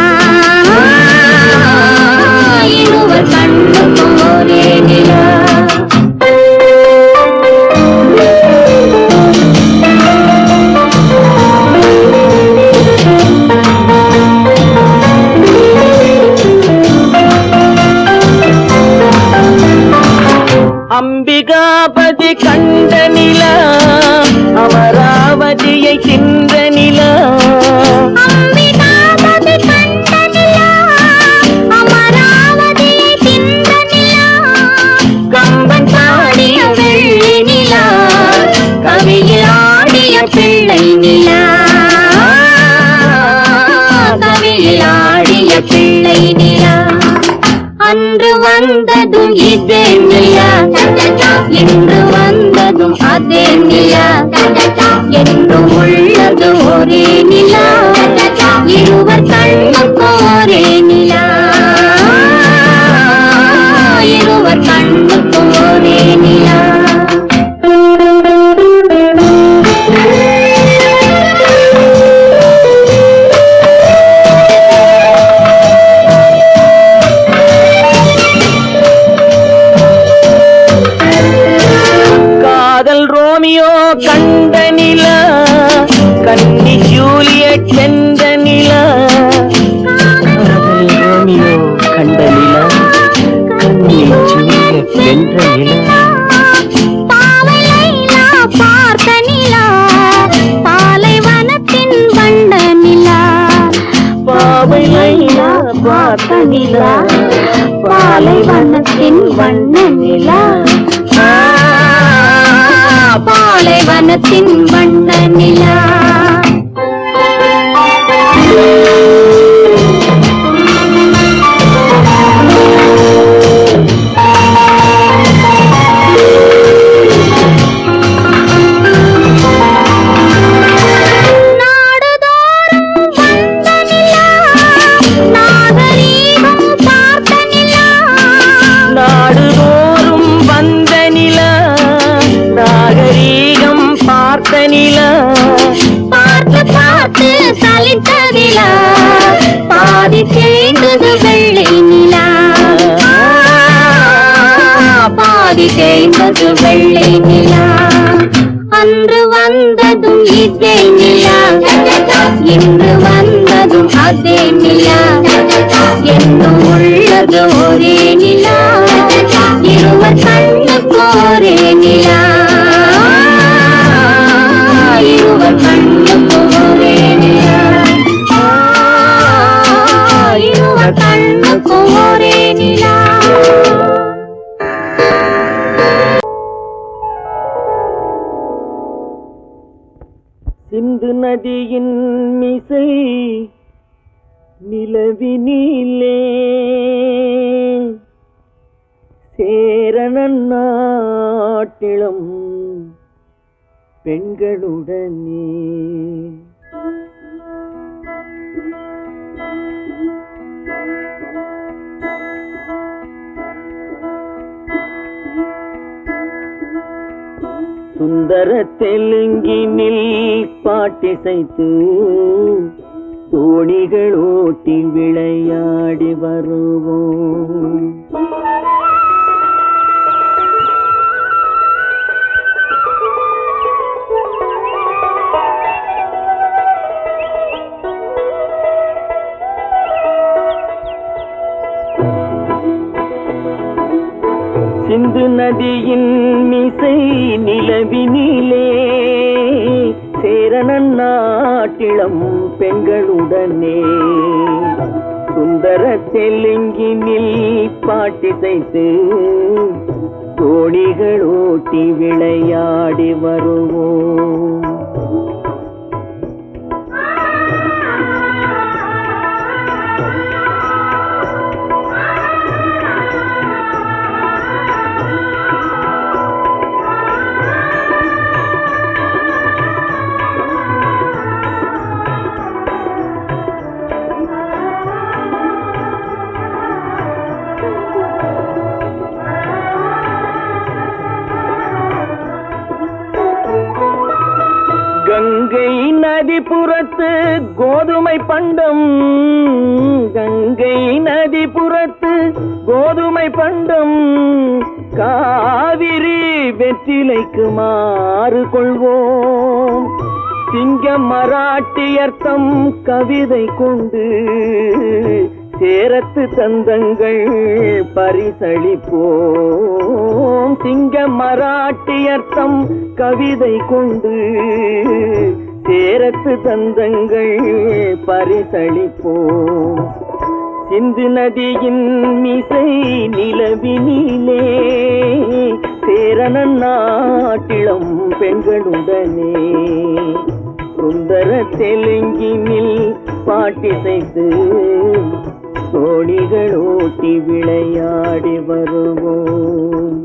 இருவர் கண்ணுக்கும் ஒரே நிலா. அம்பிகாபதி கண்ட நிலா, அமராவதியை தின்ற நிலா, அம்பிகாபதி கண்ட நிலா, அமராவதியை தின்ற நிலா, கம்பன் பாடிய வெள்ளி நிலா, கவியில் ஆடிய பிள்ளை நிலா, கவியில் ஆடிய பிள்ளை நிலா. அன்று வந்ததும் இதே நிலா, இன்று வந்ததும் அதே நிலா, என்றும் உள்ளது ஒரே நிலா, இருவர் கண்ணுக்கும் ஒரே நிலா, இருவர் கண்ணுக்கும் ஒரே நிலா. ரோமியோ கண்ட நிலா, கன்னி ஜூலியட் சென்ற நிலா, காதல் ரோமியோ கண்ட நிலா, கன்னி ஜூலியட் சென்ற நிலா, பாவை லைலா பார்த்த நிலா, பாலைவனத்தின் வண்ண நிலா, பாவை லைலா பார்த்த நிலா, பாலைவனத்தின் வண்ண நிலா, பாலைவனத்தின் வண்ண நிலா. பார்த்து பார்த்து சலித்த நிலா, பாதி தேய்ந்தது வெள்ளை நிலா, பாதி தேய்ந்தது வெள்ளை நிலா. அன்று வந்ததும் இதே நிலா, இன்று வந்ததும் அதே நிலா, என்றும் உள்ளது ஒரே நிலா, இருவர் கண்ணுக்கு ஒரே நிலா, இருவர் கண்ணுக்கு ஒரே நிலா, இருவர் கண்ணுக்கு ஒரே நிலா. சிந்து நதியின் மிசை நிலவினிலே சேரணன் நாட்டிலும் பெண்களுடனே சுந்தர தெலுங்கினில் பாட்டிசைத்து தோணிகள் ஓட்டி விளையாடி வருவோம். சிந்து நதியின் மிசை நிலவினிலே சேரணன் நாட்டிளம் பெண்களுடனே சுந்தர தெலுங்கினில் பாட்டிசைத்து தோணிகள் ஓட்டி விளையாடி வருவோம். கங்கை நதிபுறத்து கோதுமை பண்டம், கங்கை நதிபுறத்து கோதுமை பண்டம், காவிரி வெற்றிலைக்கு மாறு கொள்வோம். சிங்கம் மராட்டியர்த்தம் கவிதை கொண்டு சேரத்து தந்தங்கள் பரிசளிப்போம். சிங்கம் மராட்டியர்த்தம் கவிதை கொண்டு சேரத்து தந்தங்கள் பரிசளிப்போம். சிந்து நதியின் மிசை நிலவினிலே சேரணன் நாட்டிளம் பெண்களுடனே சுந்தர தெலுங்கினில் பாட்டிசைத்து தோணிகள் ஓட்டி விளையாடி வருவோம்.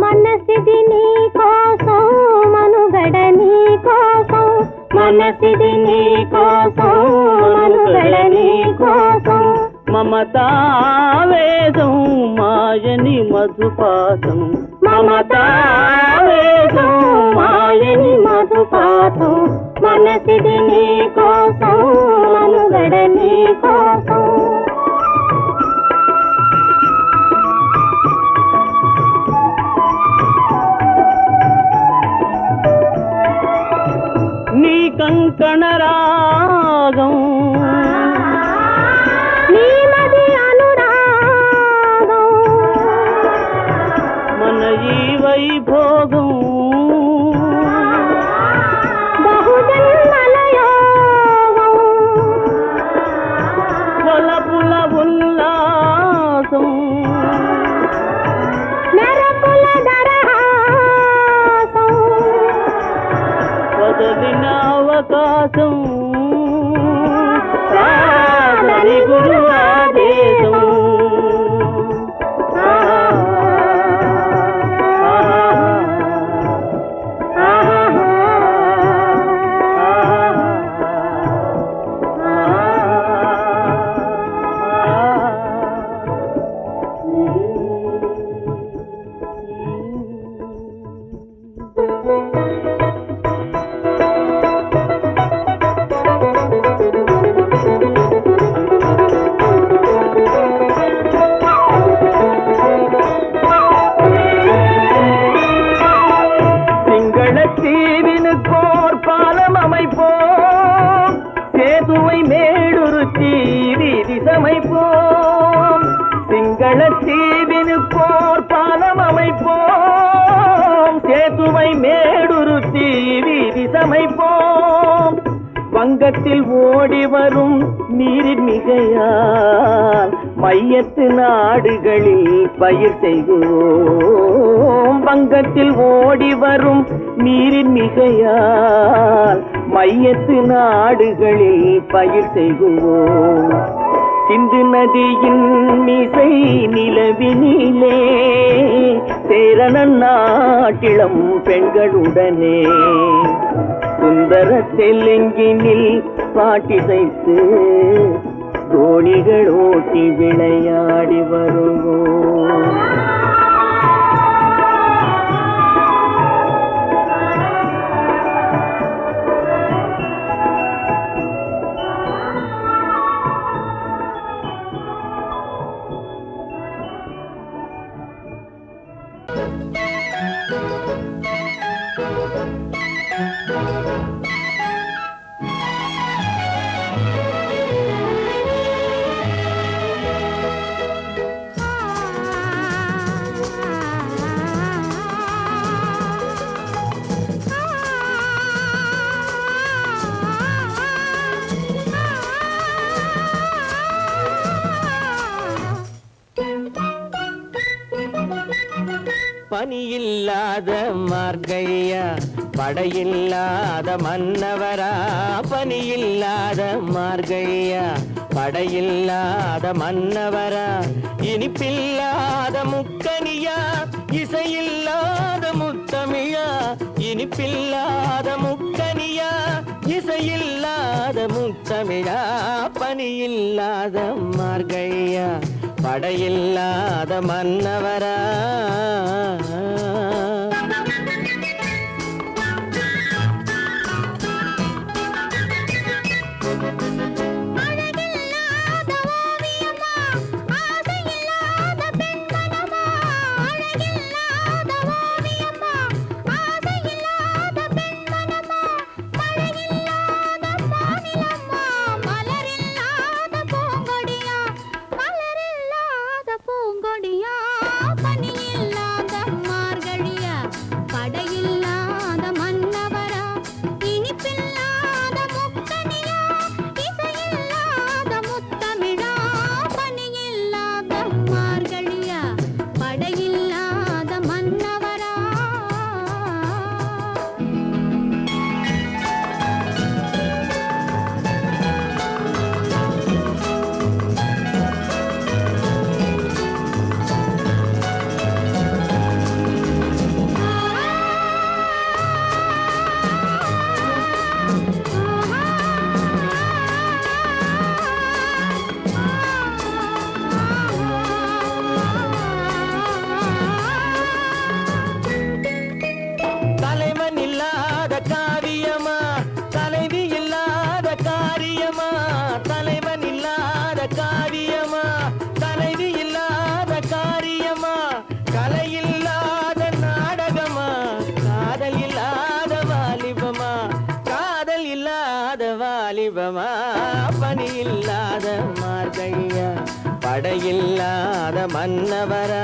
మనసిది నీ కోసం మనుగడ నీ కోసం మమతావేదం మాయని మధుపాతం, మమతావేదం మాయని మధుపాతం. మనసిది నీ కోసం మనుగడ నీ కోసం. నీ కంకణ రాగం నీ మది అనురాగం మన ఈ వైభోగం బహుజన్మల యోగం వలపుల ఉల్లాసం మెరపుల దరహాసం వదలిన అవకాశం కాదని గురు ఆదేశం. சிங்களத்தீவினுக்கோர் பாலம் அமைப்போம், சேதுவை மேடுருத்தி வீதி சமைப்போம். சிங்களத்தீவினுக்கோர் பாலம் அமைப்போம், சேதுவை மேடுருத்தி வீதி சமைப்போம். வங்கத்தில் ஓடி வரும் நீரின் மிகையால் மையத்து நாடுகளில் பயிர் செய்வோம். வங்கத்தில் ஓடி வரும் நீரின் மிகையால் மையத்து நாடுகளில் பயிர் செய்வோம். சிந்து நதியின் மிசை நிலவினிலே சேரணன் நாட்டிளம் பெண்களுடனே சுந்தர தெலுங்கினில் பாட்டிசைத்து தோணிகள் ஓட்டி விளையாடி வருவோம். பனியில்லாத மார்கழியா படையில்லாத மன்னவரா பனியில்லாத மார்கழியா படையில்லாத மன்னவரா இனிப்பில்லாத முக்கனியா இசையில்லாத முத்தமிழா இனிப்பில்லாத முக்கனியா இசையில்லாத முத்தமிழா பனியில்லாத மார்கழியா படையில்லாத மன்னவரா பனியில்லாத மார்கழியா படையில்லாத மன்னவரா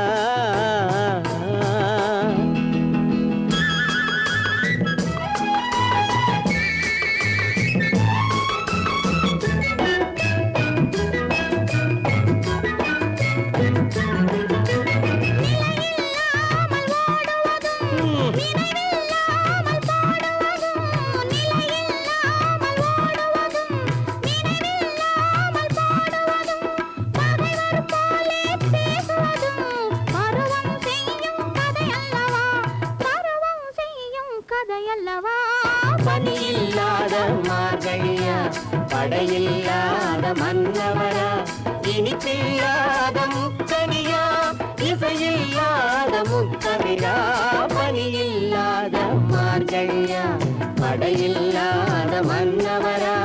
பனியில்லாத மார்கழியா படையில்லாத மன்னவரா இனிப்பில்லாத முக்கனியா இசையில்லாத முத்தமிழா பனியில்லாத மார்கழியா படையில்லாத மன்னவரா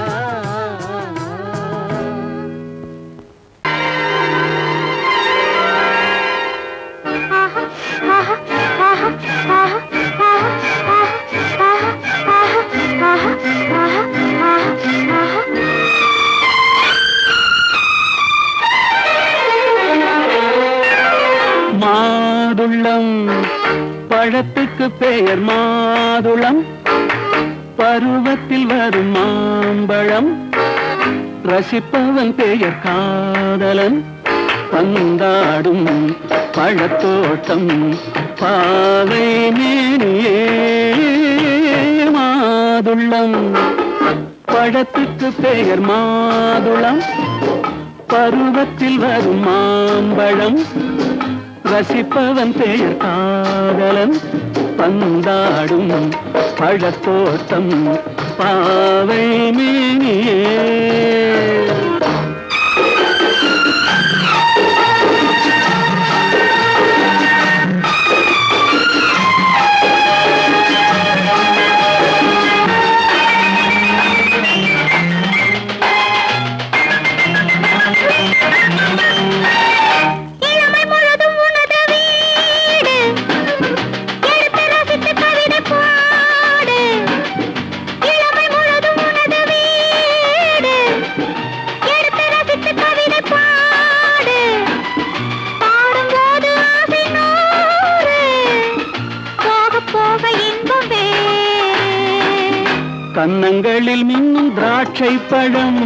மாதுளம் பழத்துக்கு பெயர் மாதுளம் பருவத்தில் வரும் மாம்பழம் ரசிப்பவன் பெயர் காதலன் பந்தாடும் பழத்தோட்டம் பாவை மேனியே மாதுளம் பழத்துக்கு பெயர் மாதுளம் பருவத்தில் வரும் மாம்பழம் ரசிப்பவன் பெயர் காதலன் பந்தாடும் பழத்தோட்டம் பாவை மேனியே கன்னங்களில் மின்னும் திராட்சை பழம்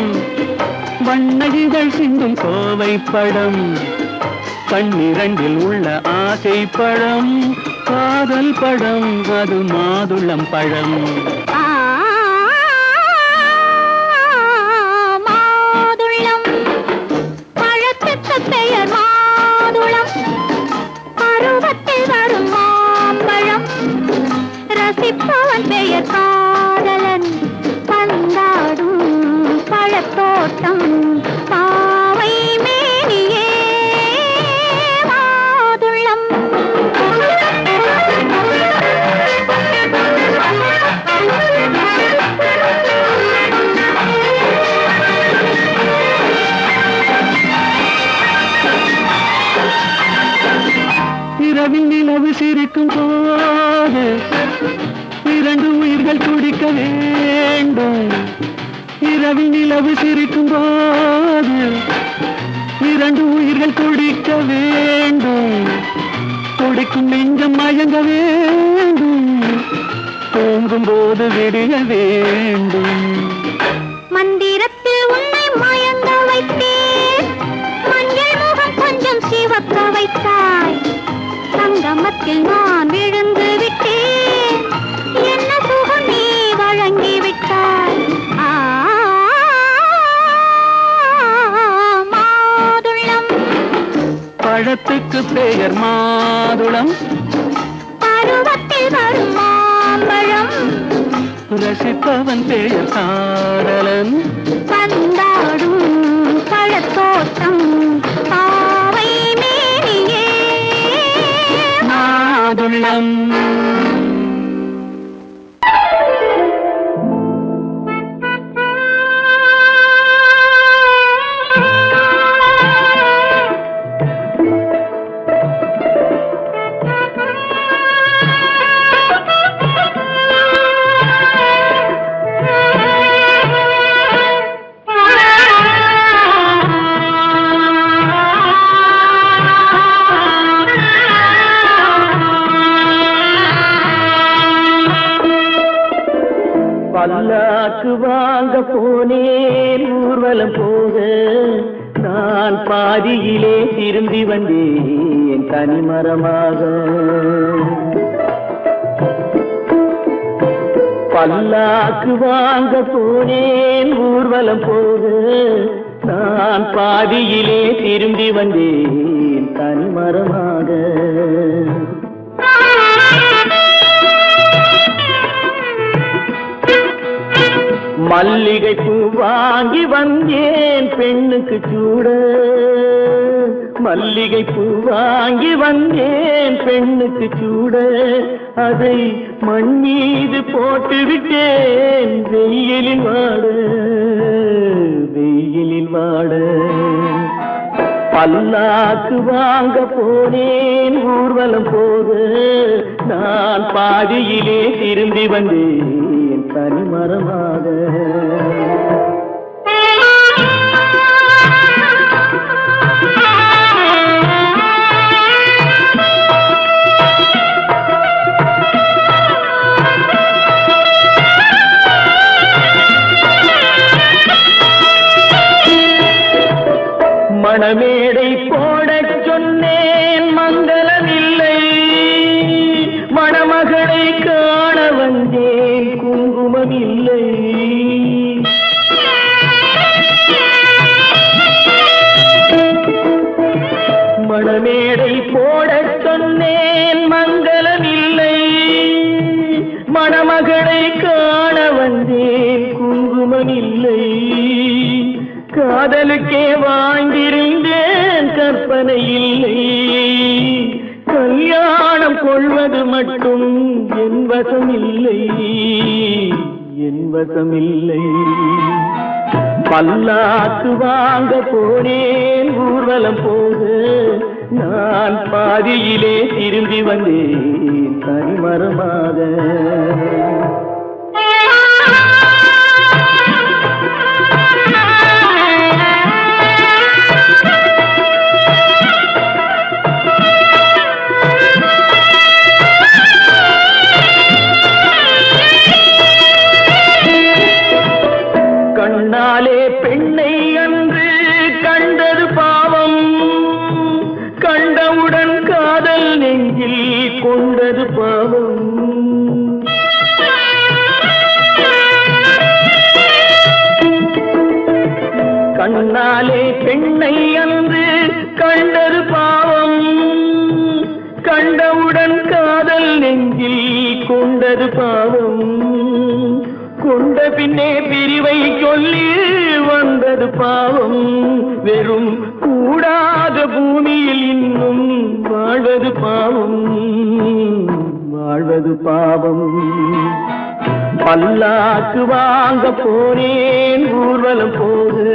வண்ணகிகள் சிந்தும் கோவை பழம் கண்ணிரண்டில் உள்ள ஆசை பழம் காதல் பழம் அது மாதுளம் பழம். மாதுளம் பழத்துக்கு பெயர் மாதுளம், பருவத்தில் வரும் மாம்பழம், ரசிப்பவன் பெயர் காதலன், பந்தாடும் பழத்தோட்டம் பாவை மேனியே மாதுளம். இரவில் நிலவு சிரிக்கும் போது இரண்டு உயிர்கள் துடிக்க வேண்டும். இரவில் நிலவு சிரிக்கும் போது இரண்டு உயிர்கள் துடிக்க வேண்டும். துடிக்கும் நெஞ்சம் மயங்க வேண்டும், தூங்கும் போது விடிய வேண்டும். மந்திரத்தில் உன்னை மயங்க வைத்தேன், மஞ்சள் முகம் கொஞ்சம் சிவக்க வைத்தாய், சங்கமத்தில் நான் விழுந்து விட்டேன், என்ன சுகம் நீ வழங்கி விட்டாய். மாதுளம் பழத்துக்கு பெயர் மாதுளம், பருவத்தில் வரும் மாம்பழம், ரசிப்பவன் பெயர் காதலன், பந்தாடும் பழத்தோட்டம் பாவை மேனியே மாதுளம். பல்லாக்கு வாங்க போனேன் ஊர்வலம் போக, நான் பாதியிலே திரும்பி வந்தேன் தனிமரமாக. பல்லாக்கு வாங்க போனேன் ஊர்வலம் போக, நான் பாதியிலே திரும்பி வந்தேன் தனிமரமாக. மல்லிகை பூ வாங்கி வந்தேன் பெண்ணுக்கு சூட, மல்லிகை பூ வாங்கி வந்தேன் பெண்ணுக்கு சூட, அதை மண் மீது போட்டு விட்டேன் வெயிலில் வாட, வெயிலில் வாட. பல்லாக்கு வாங்க போனேன் ஊர்வலம் போக, நான் பாதியிலே திரும்பி வந்தேன் தனிமரமாக. மணமேடை போடச் சொன்னேன் மங்களமில்லை, மணமகளை காண வந்தேன் குங்குமமில்லை. மணமேடை போடச் சொன்னேன் மங்களமில்லை, மணமகளை காண வந்தேன் குங்குமமில்லை. காதலுக்கே வாழ்ந்திருந்தேன் கற்பனை இல்லை, கல்யாணம் கொள்வது மட்டும் என் வசமில்லை, என் வசமில்லை. பல்லாக்கு வாங்க போனேன் ஊர்வலம் போக, நான் பாதியிலே திரும்பி வந்தேன் தனிமரமாக. கண்ணாலே பெண்ணை அன்று கண்டது பாவம், கண்டவுடன் காதல் நெஞ்சில் கொண்டது வந்தது பாவம் கொண்ட பின்னே பிரிவை சொல்லி வந்தது பாவம் வெறும் கூடாத பூமியில் இன்னும் வாழ்வது பாவம் வாழ்வது பாவம் பல்லாக்கு வாங்க போனேன் ஊர்வலம் போது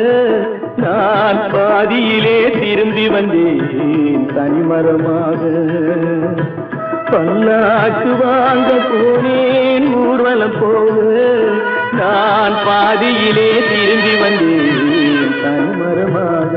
நான் பாதியிலே திரும்பி வந்தேன் தனிமரமாக பல்லாக்கு வாங்க போனேன் ஊர்வலம் போது நான் பாதியிலே திரும்பி வந்தேன் தனிமரமாக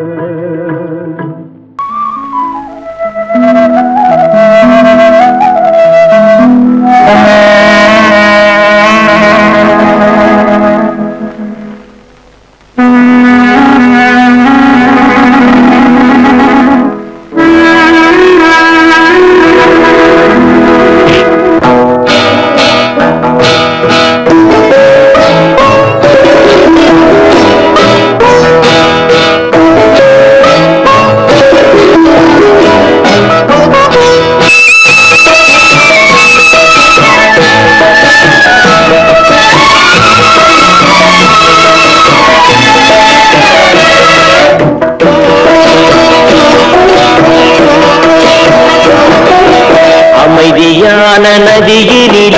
நதியினிலே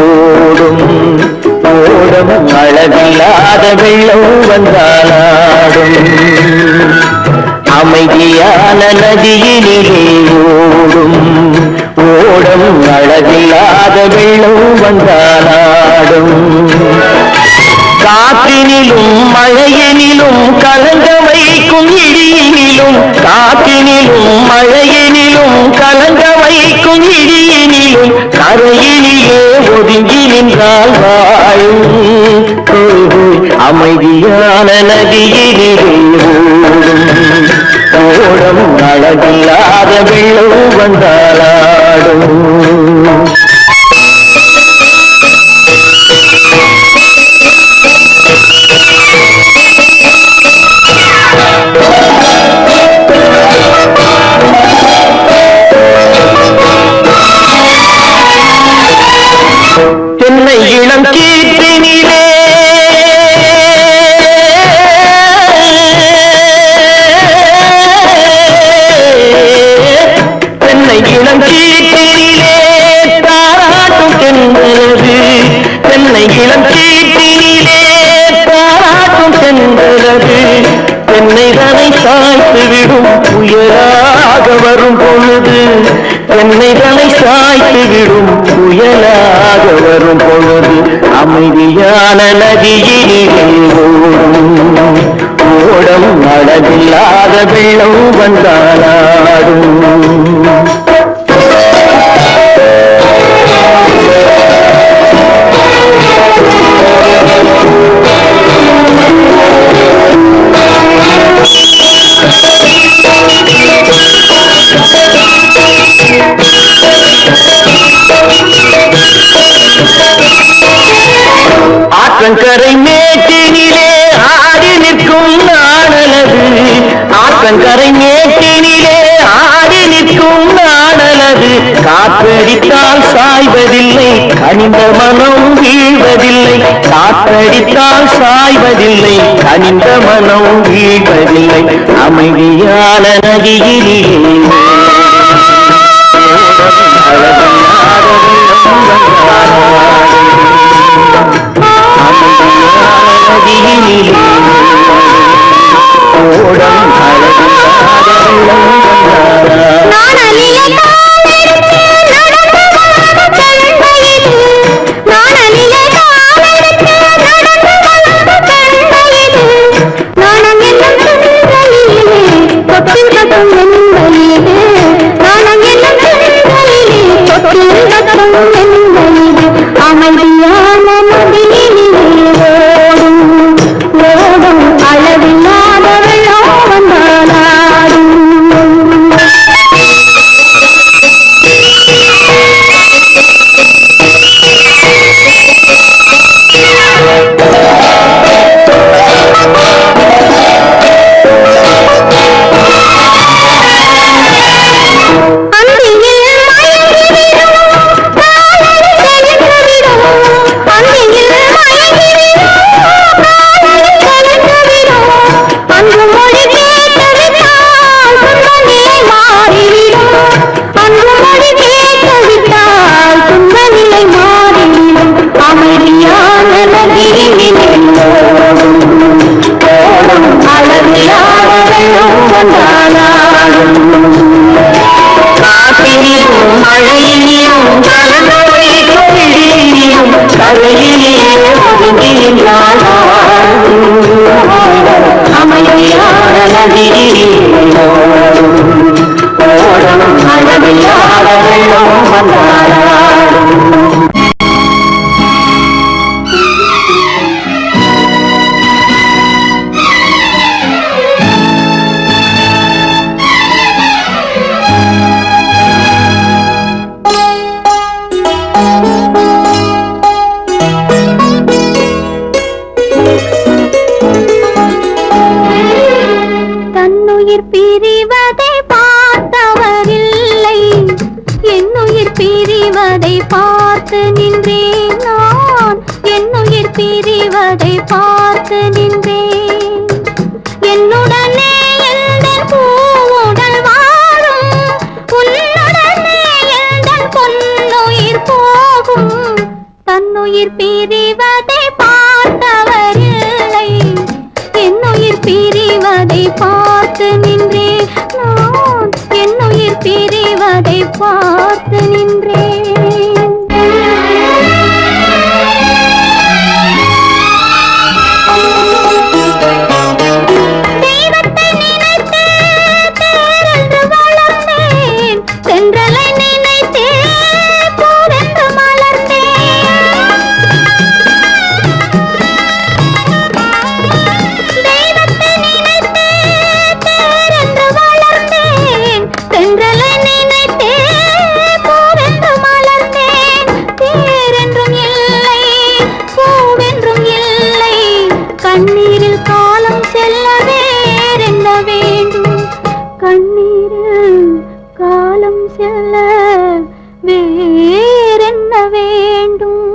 ஓடும் ஓடும் அளவில்லாத வெள்ளம் வந்தாலாடும் அமைதியான நதியினிலே ஓடும் ஓடும் அளவில்லாத வெள்ளம் வந்தாலாடும் காற்றினிலும் மழையினிலும் கலங்க வைக்கும் இடியினிலும் காற்றினிலும் மழையினிலும் கலங்க வைக்கும் இடியினிலும் கரையினிலே ஒதுங்கி நின்றால் வாழும் அமைதியான நதியினிலே ஓடும் அழகில்லாத வெள்ளம் வந்தாலாடும் தென்னை இளம் கீற்றினிலே தென்னை இளம் கீற்றினிலே தாராட்டும் தென்றலது தென்னை இளம் கீற்றினிலே தாராட்டும் தென்றலது தென்னைதனை சாய்த்து விடும் புயலாக வரும் பொழுது தென்னைதனை சாய்த்து விடும் புயலாக வரும் பொழுது அமைதியான நதியினிலே ஓடும் அழகில்லாத வெள்ளம் வந்தாலாடும் ஆற்றங்கரை மேட்டினிலே ஆடி நிற்கும் நாணலது ஆற்றங்கரை மேட்டினிலே ஆடி நிற்கும் நாணலது காற்றடித்தால் சாய்வதில்லை கனிந்த மனம் வீழ்வதில்லை காற்றடித்தால் சாய்வதில்லை கனிந்த மனம் வீழ்வதில்லை அமைதியான நதியிலே காற்றிலும் மழையிலும் கலந்தவை கொள்ளியும் கரையிலே ஒதுங்கினாள் அமைதியான நதியிலோ ஓடும் அளவில்லாத வெள்ளம் வந்தாடும். தன்னுயிர் பிரிவதை பார்த்தவரில்லை, என்னுயிர் பிரிவதை பார்த்து நின்றேன் நான், என்னுயிர் பிரிவதை பார்த்து நின்றேன். என்னுடனே எந்தன் பூவுடல் வாழும், உன்னுடனே எந்தன் பொன்னுயிர் போகும். தன்னுயிர் பிரிவதை பார்த்தவரில்லை, என்னுயிர் பிரிவதை பார்த்து நின்றேன் நான், என்னுயிர் பிரிவதை பார்த்து நின்றேன். தெய்வத்தை நினைத்தே தேரென்று வளர்ந்தேன், தென்றலை நினைத்தே பூவென்று மலர்ந்தேன். தெய்வத்தை நினைத்தே தேரென்று வளர்ந்தேன், தென்றலை நினைத்தே பூவென்று மலர்ந்தேன். தேரென்றும் இல்லை, பூவென்றும் இல்லை, கண்ணீரில் காலம் செல்ல வேறென்ன வேண்டும், கண்ணீரில் காலம் செல்ல வேறென்ன வேண்டும்.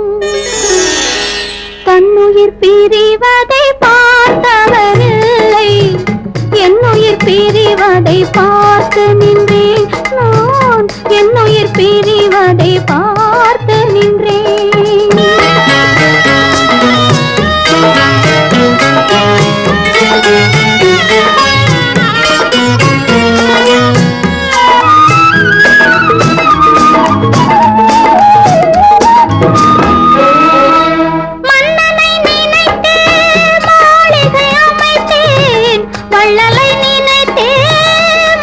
தன்னுயிர் பிரிவதை பார்த்தவரில்லை, என்னுயிர் பிரிவதை பார்த்து நின்றேன் நான், என்னுயிர் பிரிவதை பார்த்து நின்றேன். மன்னனை நினைத்தே மாளிகை அமைத்தேன், வள்ளலை நினைத்தே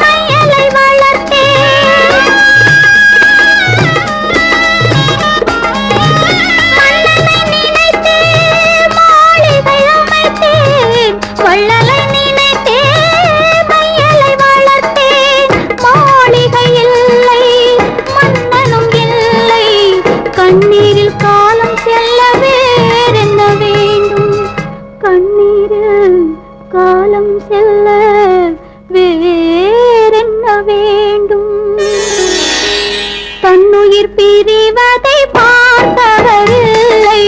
மையலை வளர்த்தேன். மன்னனை நினைத்தே மாளிகை அமைத்தேன், வள்ளலை நினைத்தே மையலை வளர்த்தேன். மாளிகை இல்லை, மன்னனும் இல்லை, கண்ணீரில் காலம் செல்ல வேறென்ன வேண்டும், கண்ணீரில் காலம் செல்ல வேறென்ன வேண்டும். தன்னுயிர் பிரிவதை பார்த்தவரில்லை,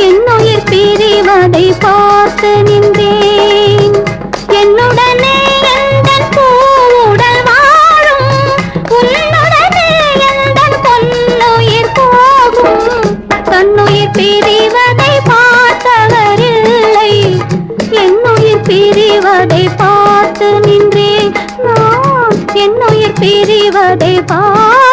என்னுயிர் பிரிவதை பார்த்து நின்றேன். என்னுடனே எந்தன் பூவுடல் வாழும், உன்னுடனே எந்தன் பொன்னுயிர் போகும். தன்னுயிர் பிரிவதை பார்த்தவரில்லை, என்னுயிர் பிரிவதை பார்த்து நின்றேன் நான், என்னுயிர் பிரிவதை பார்த்து